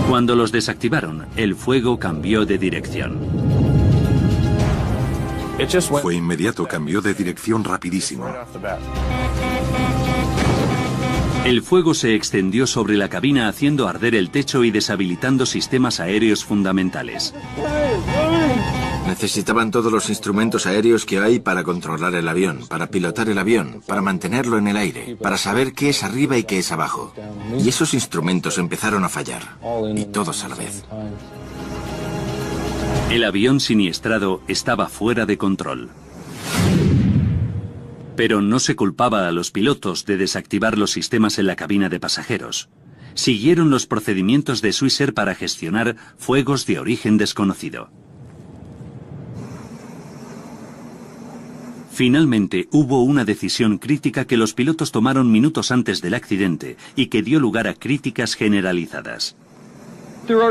Cuando los desactivaron, el fuego cambió de dirección. Fue inmediato, cambió de dirección rapidísimo. El fuego se extendió sobre la cabina haciendo arder el techo y deshabilitando sistemas aéreos fundamentales. Necesitaban todos los instrumentos aéreos que hay para controlar el avión, para pilotar el avión, para mantenerlo en el aire, para saber qué es arriba y qué es abajo. Y esos instrumentos empezaron a fallar, y todos a la vez. El avión siniestrado estaba fuera de control. Pero no se culpaba a los pilotos de desactivar los sistemas en la cabina de pasajeros. Siguieron los procedimientos de Swissair para gestionar fuegos de origen desconocido. Finalmente, hubo una decisión crítica que los pilotos tomaron minutos antes del accidente y que dio lugar a críticas generalizadas.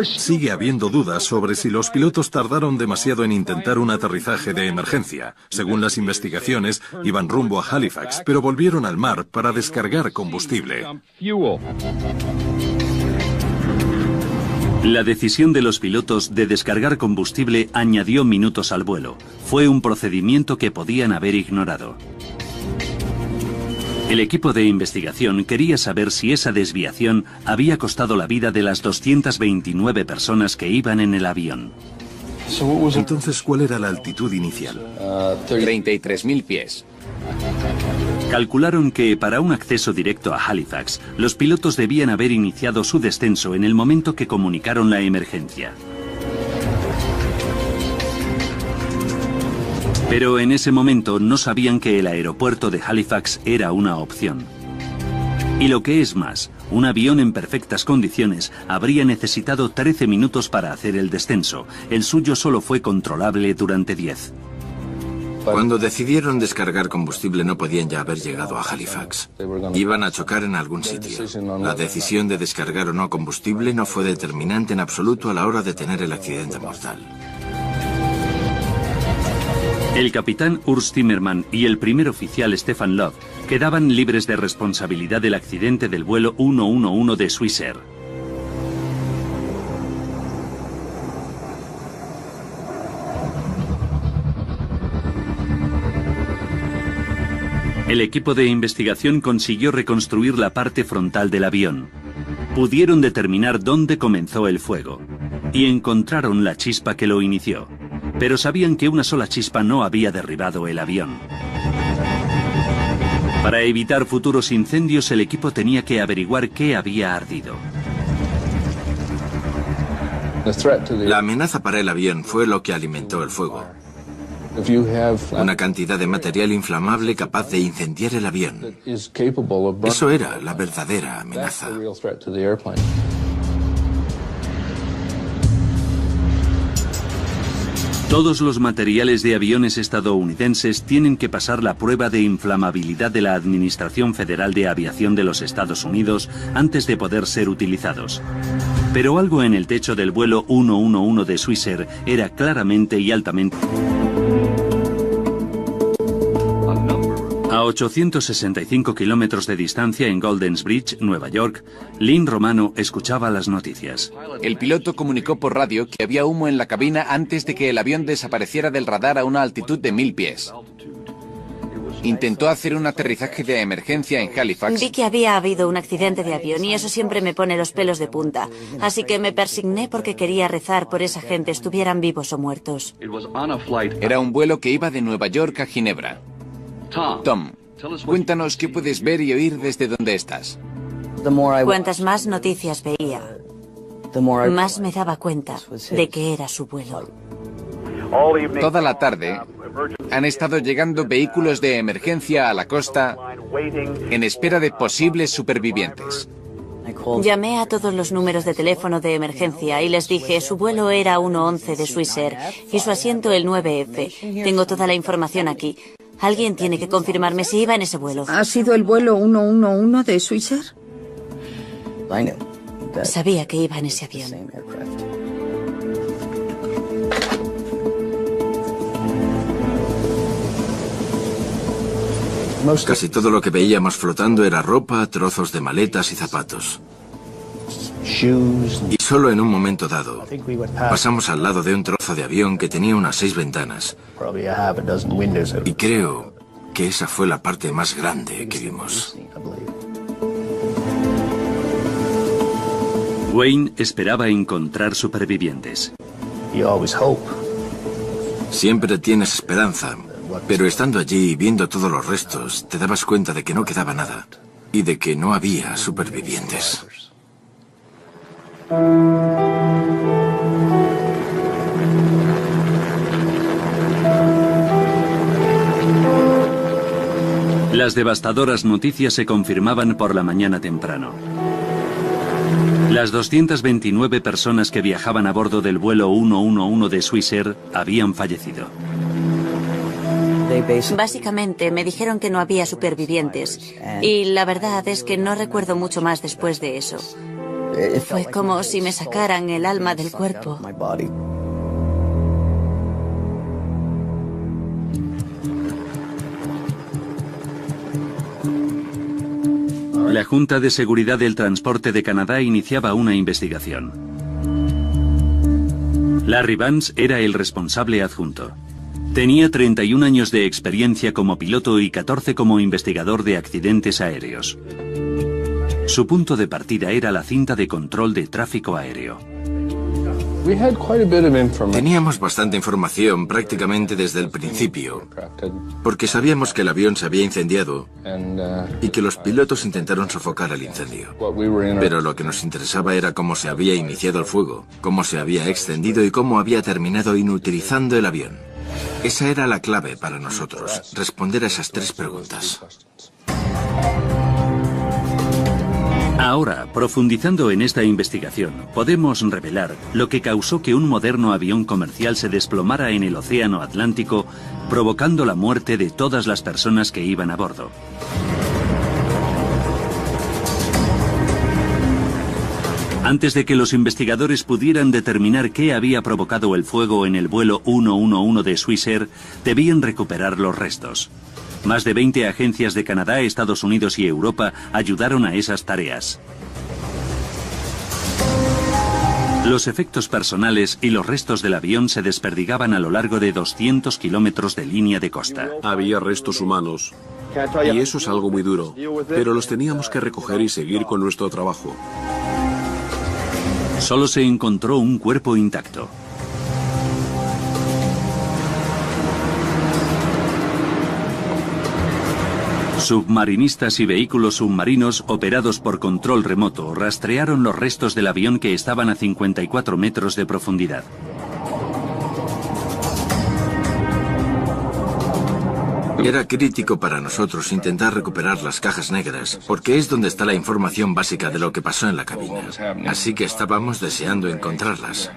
Sigue habiendo dudas sobre si los pilotos tardaron demasiado en intentar un aterrizaje de emergencia. Según las investigaciones, iban rumbo a Halifax, pero volvieron al mar para descargar combustible. La decisión de los pilotos de descargar combustible añadió minutos al vuelo. Fue un procedimiento que podían haber ignorado. El equipo de investigación quería saber si esa desviación había costado la vida de las 229 personas que iban en el avión. Entonces, ¿cuál era la altitud inicial? 33.000 pies. Calcularon que para un acceso directo a Halifax, los pilotos debían haber iniciado su descenso en el momento que comunicaron la emergencia. Pero en ese momento no sabían que el aeropuerto de Halifax era una opción. Y lo que es más, un avión en perfectas condiciones habría necesitado 13 minutos para hacer el descenso. El suyo solo fue controlable durante 10. Cuando decidieron descargar combustible no podían ya haber llegado a Halifax. Iban a chocar en algún sitio. La decisión de descargar o no combustible no fue determinante en absoluto a la hora de tener el accidente mortal. El capitán Urs Timmermann y el primer oficial Stefan Love quedaban libres de responsabilidad del accidente del vuelo 111 de Swissair. El equipo de investigación consiguió reconstruir la parte frontal del avión. Pudieron determinar dónde comenzó el fuego y encontraron la chispa que lo inició. Pero sabían que una sola chispa no había derribado el avión. Para evitar futuros incendios, el equipo tenía que averiguar qué había ardido. La amenaza para el avión fue lo que alimentó el fuego. Una cantidad de material inflamable capaz de incendiar el avión. Eso era la verdadera amenaza. Todos los materiales de aviones estadounidenses tienen que pasar la prueba de inflamabilidad de la Administración Federal de Aviación de los Estados Unidos antes de poder ser utilizados. Pero algo en el techo del vuelo 111 de Swissair era claramente y altamente... A 865 kilómetros de distancia en Golders Bridge, Nueva York, Lynn Romano escuchaba las noticias. El piloto comunicó por radio que había humo en la cabina antes de que el avión desapareciera del radar a una altitud de 1000 pies. Intentó hacer un aterrizaje de emergencia en Halifax. Vi que había habido un accidente de avión y eso siempre me pone los pelos de punta. Así que me persigné porque quería rezar por esa gente, estuvieran vivos o muertos. Era un vuelo que iba de Nueva York a Ginebra. Tom, cuéntanos qué puedes ver y oír desde donde estás. Cuantas más noticias veía, más me daba cuenta de que era su vuelo. Toda la tarde han estado llegando vehículos de emergencia a la costa en espera de posibles supervivientes. Llamé a todos los números de teléfono de emergencia y les dije, su vuelo era 111 de Swissair y su asiento el 9F. Tengo toda la información aquí. Alguien tiene que confirmarme si iba en ese vuelo. ¿Ha sido el vuelo 111 de Swissair? Sabía que iba en ese avión. Casi todo lo que veíamos flotando era ropa, trozos de maletas y zapatos. Y solo en un momento dado, pasamos al lado de un trozo de avión que tenía unas 6 ventanas. Y creo que esa fue la parte más grande que vimos. Wayne esperaba encontrar supervivientes. Siempre tienes esperanza, pero estando allí y viendo todos los restos, te dabas cuenta de que no quedaba nada y de que no había supervivientes. Las devastadoras noticias se confirmaban por la mañana temprano. Las 229 personas que viajaban a bordo del vuelo 111 de Swissair habían fallecido. Básicamente me dijeron que no había supervivientes y la verdad es que no recuerdo mucho más después de eso. Fue como si me sacaran el alma del cuerpo. La Junta de Seguridad del Transporte de Canadá iniciaba una investigación. Larry Vance era el responsable adjunto. Tenía 31 años de experiencia como piloto y 14 como investigador de accidentes aéreos. Su punto de partida era la cinta de control de tráfico aéreo. Teníamos bastante información prácticamente desde el principio, porque sabíamos que el avión se había incendiado y que los pilotos intentaron sofocar el incendio. Pero lo que nos interesaba era cómo se había iniciado el fuego, cómo se había extendido y cómo había terminado inutilizando el avión. Esa era la clave para nosotros, responder a esas 3 preguntas. Ahora, profundizando en esta investigación, podemos revelar lo que causó que un moderno avión comercial se desplomara en el Océano Atlántico, provocando la muerte de todas las personas que iban a bordo. Antes de que los investigadores pudieran determinar qué había provocado el fuego en el vuelo 111 de Swissair, debían recuperar los restos. Más de 20 agencias de Canadá, Estados Unidos y Europa ayudaron a esas tareas. Los efectos personales y los restos del avión se desperdigaban a lo largo de 200 kilómetros de línea de costa. Había restos humanos. Y eso es algo muy duro. Pero los teníamos que recoger y seguir con nuestro trabajo. Solo se encontró un cuerpo intacto. Submarinistas y vehículos submarinos operados por control remoto rastrearon los restos del avión que estaban a 54 metros de profundidad. Era crítico para nosotros intentar recuperar las cajas negras, porque es donde está la información básica de lo que pasó en la cabina. Así que estábamos deseando encontrarlas.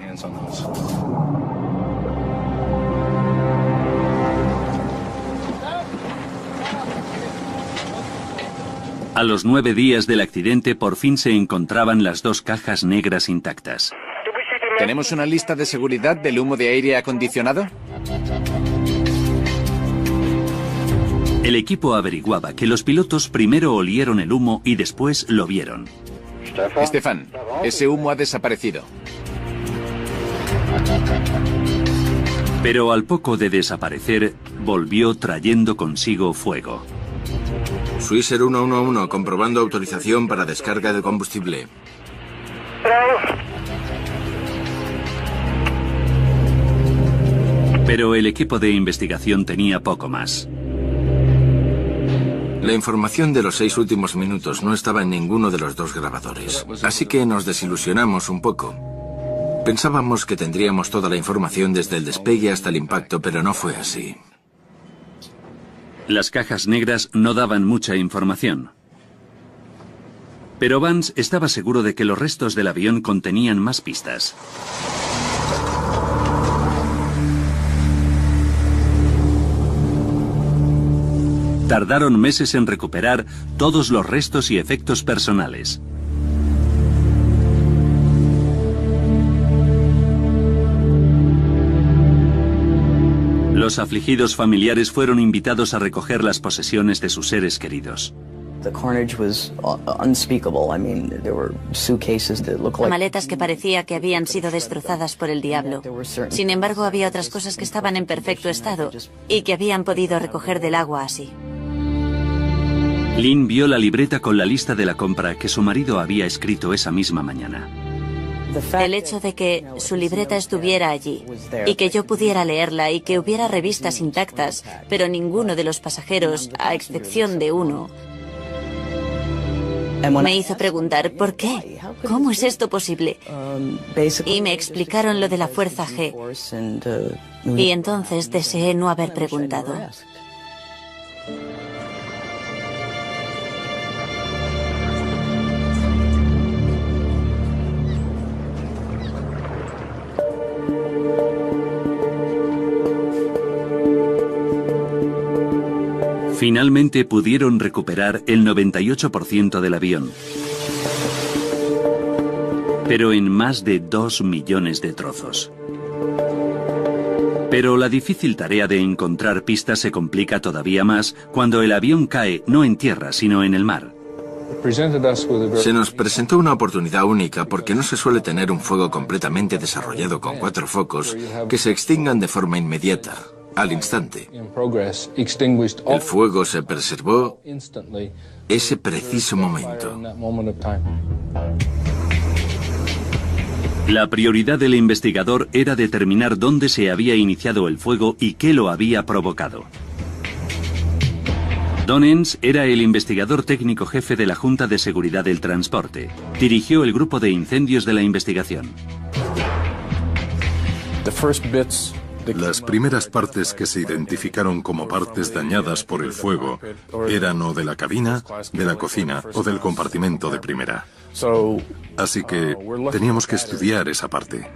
A los 9 días del accidente por fin se encontraban las 2 cajas negras intactas. ¿Tenemos una lista de seguridad del humo de aire acondicionado? El equipo averiguaba que los pilotos primero olieron el humo y después lo vieron. Stefan, ese humo ha desaparecido. Pero al poco de desaparecer, volvió trayendo consigo fuego. Swisher 111, comprobando autorización para descarga de combustible. Pero el equipo de investigación tenía poco más. La información de los 6 últimos minutos no estaba en ninguno de los 2 grabadores, así que nos desilusionamos un poco. Pensábamos que tendríamos toda la información desde el despegue hasta el impacto, pero no fue así. Las cajas negras no daban mucha información. Pero Vance estaba seguro de que los restos del avión contenían más pistas. Tardaron meses en recuperar todos los restos y efectos personales. Los afligidos familiares fueron invitados a recoger las posesiones de sus seres queridos. Maletas que parecía que habían sido destrozadas por el diablo. Sin embargo, había otras cosas que estaban en perfecto estado y que habían podido recoger del agua así. Lynn vio la libreta con la lista de la compra que su marido había escrito esa misma mañana. El hecho de que su libreta estuviera allí y que yo pudiera leerla y que hubiera revistas intactas, pero ninguno de los pasajeros, a excepción de uno, me hizo preguntar ¿por qué? ¿Cómo es esto posible? Y me explicaron lo de la fuerza G. Y entonces deseé no haber preguntado. Finalmente pudieron recuperar el 98% del avión, pero en más de 2 millones de trozos. Pero la difícil tarea de encontrar pistas se complica todavía más cuando el avión cae no en tierra, sino en el mar. Se nos presentó una oportunidad única porque no se suele tener un fuego completamente desarrollado con 4 focos que se extingan de forma inmediata. Al instante. El fuego se preservó ese preciso momento. La prioridad del investigador era determinar dónde se había iniciado el fuego y qué lo había provocado. Don Enns era el investigador técnico jefe de la Junta de Seguridad del Transporte. Dirigió el grupo de incendios de la investigación. Las primeras partes que se identificaron como partes dañadas por el fuego eran o de la cabina, de la cocina o del compartimento de primera. Así que teníamos que estudiar esa parte.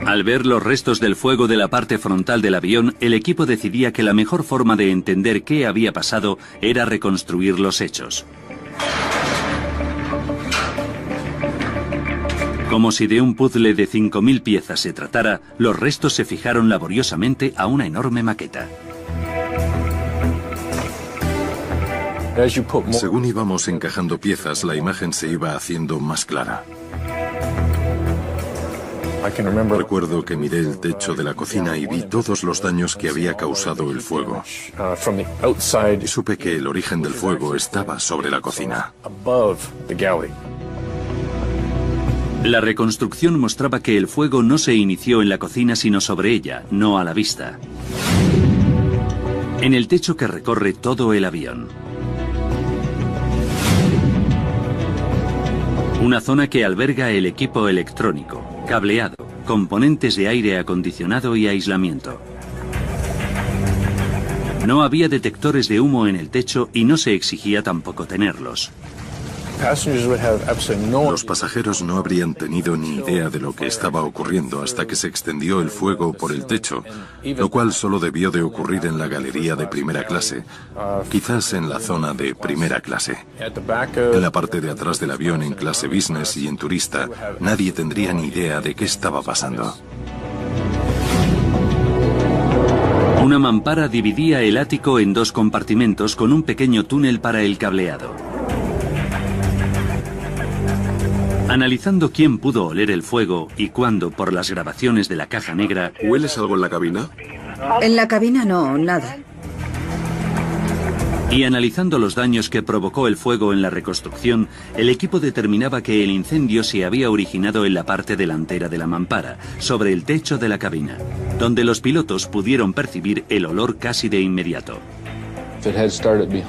Al ver los restos del fuego de la parte frontal del avión, el equipo decidía que la mejor forma de entender qué había pasado era reconstruir los hechos. Como si de un puzzle de 5.000 piezas se tratara, los restos se fijaron laboriosamente a una enorme maqueta. Según íbamos encajando piezas, la imagen se iba haciendo más clara. Recuerdo que miré el techo de la cocina y vi todos los daños que había causado el fuego. Y supe que el origen del fuego estaba sobre la cocina. La reconstrucción mostraba que el fuego no se inició en la cocina sino sobre ella, no a la vista. En el techo que recorre todo el avión. Una zona que alberga el equipo electrónico, cableado, componentes de aire acondicionado y aislamiento. No había detectores de humo en el techo y no se exigía tampoco tenerlos. Los pasajeros no habrían tenido ni idea de lo que estaba ocurriendo hasta que se extendió el fuego por el techo, lo cual solo debió de ocurrir en la galería de primera clase, quizás en la zona de primera clase. En la parte de atrás del avión en clase business y en turista, nadie tendría ni idea de qué estaba pasando. Una mampara dividía el ático en dos compartimentos con un pequeño túnel para el cableado. Analizando quién pudo oler el fuego y cuándo por las grabaciones de la caja negra... ¿Hueles algo en la cabina? En la cabina no, nada. Y analizando los daños que provocó el fuego en la reconstrucción, el equipo determinaba que el incendio se había originado en la parte delantera de la mampara, sobre el techo de la cabina, donde los pilotos pudieron percibir el olor casi de inmediato.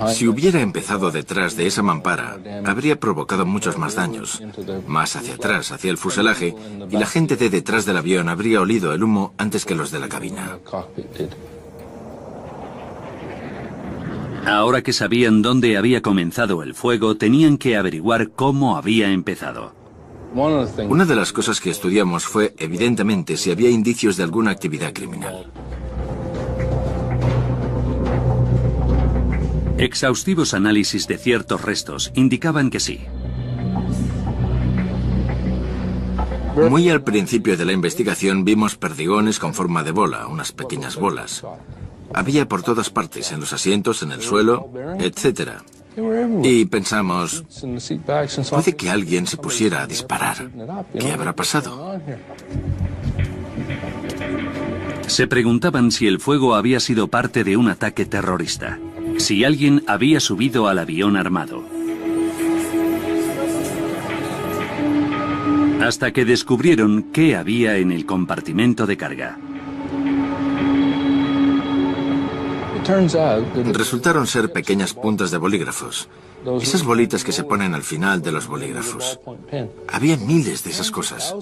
Si hubiera empezado detrás de esa mampara, habría provocado muchos más daños, más hacia atrás, hacia el fuselaje, y la gente de detrás del avión habría olido el humo antes que los de la cabina. Ahora que sabían dónde había comenzado el fuego, tenían que averiguar cómo había empezado. Una de las cosas que estudiamos fue, evidentemente, si había indicios de alguna actividad criminal. Exhaustivos análisis de ciertos restos indicaban que sí. Muy al principio de la investigación vimos perdigones con forma de bola, unas pequeñas bolas. Había por todas partes, en los asientos, en el suelo, etc. Y pensamos, puede que alguien se pusiera a disparar. ¿Qué habrá pasado? Se preguntaban si el fuego había sido parte de un ataque terrorista, si alguien había subido al avión armado. Hasta que descubrieron qué había en el compartimento de carga. Resultaron ser pequeñas puntas de bolígrafos. Esas bolitas que se ponen al final de los bolígrafos. Había miles de esas cosas.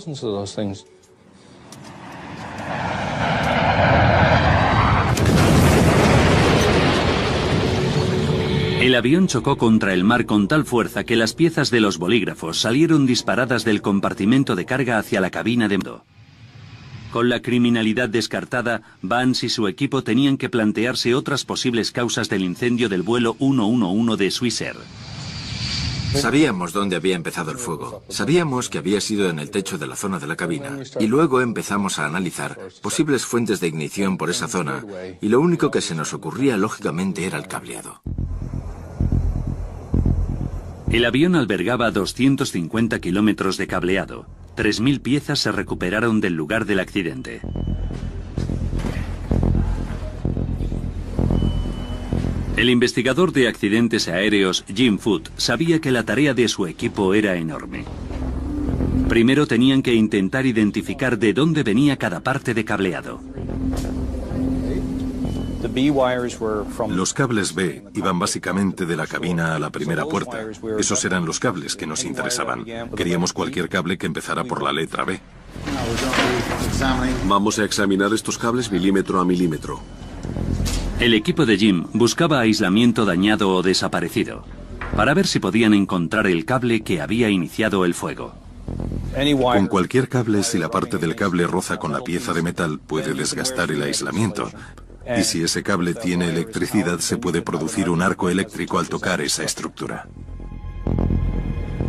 El avión chocó contra el mar con tal fuerza que las piezas de los bolígrafos salieron disparadas del compartimento de carga hacia la cabina de mando. Con la criminalidad descartada, Vance y su equipo tenían que plantearse otras posibles causas del incendio del vuelo 111 de Swissair. Sabíamos dónde había empezado el fuego. Sabíamos que había sido en el techo de la zona de la cabina. Y luego empezamos a analizar posibles fuentes de ignición por esa zona. Y lo único que se nos ocurría lógicamente era el cableado. El avión albergaba 250 kilómetros de cableado. 3.000 piezas se recuperaron del lugar del accidente. El investigador de accidentes aéreos, Jim Foote, sabía que la tarea de su equipo era enorme. Primero tenían que intentar identificar de dónde venía cada parte de cableado. Los cables B iban básicamente de la cabina a la primera puerta. Esos eran los cables que nos interesaban. Queríamos cualquier cable que empezara por la letra B. Vamos a examinar estos cables milímetro a milímetro. El equipo de Jim buscaba aislamiento dañado o desaparecido, para ver si podían encontrar el cable que había iniciado el fuego. Con cualquier cable, si la parte del cable roza con la pieza de metal, puede desgastar el aislamiento. Y si ese cable tiene electricidad, se puede producir un arco eléctrico al tocar esa estructura.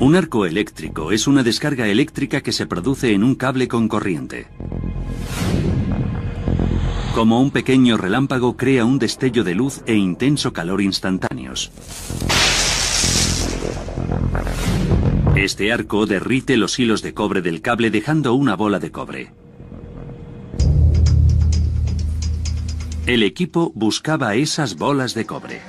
Un arco eléctrico es una descarga eléctrica que se produce en un cable con corriente. Como un pequeño relámpago, crea un destello de luz e intenso calor instantáneos. Este arco derrite los hilos de cobre del cable dejando una bola de cobre. El equipo buscaba esas bolas de cobre.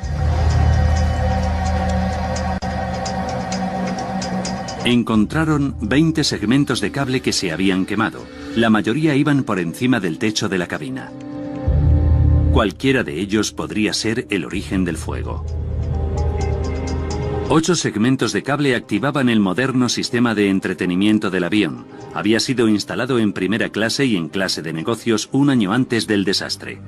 Encontraron 20 segmentos de cable que se habían quemado. La mayoría iban por encima del techo de la cabina. Cualquiera de ellos podría ser el origen del fuego. 8 segmentos de cable activaban el moderno sistema de entretenimiento del avión. Había sido instalado en primera clase y en clase de negocios un año antes del desastre.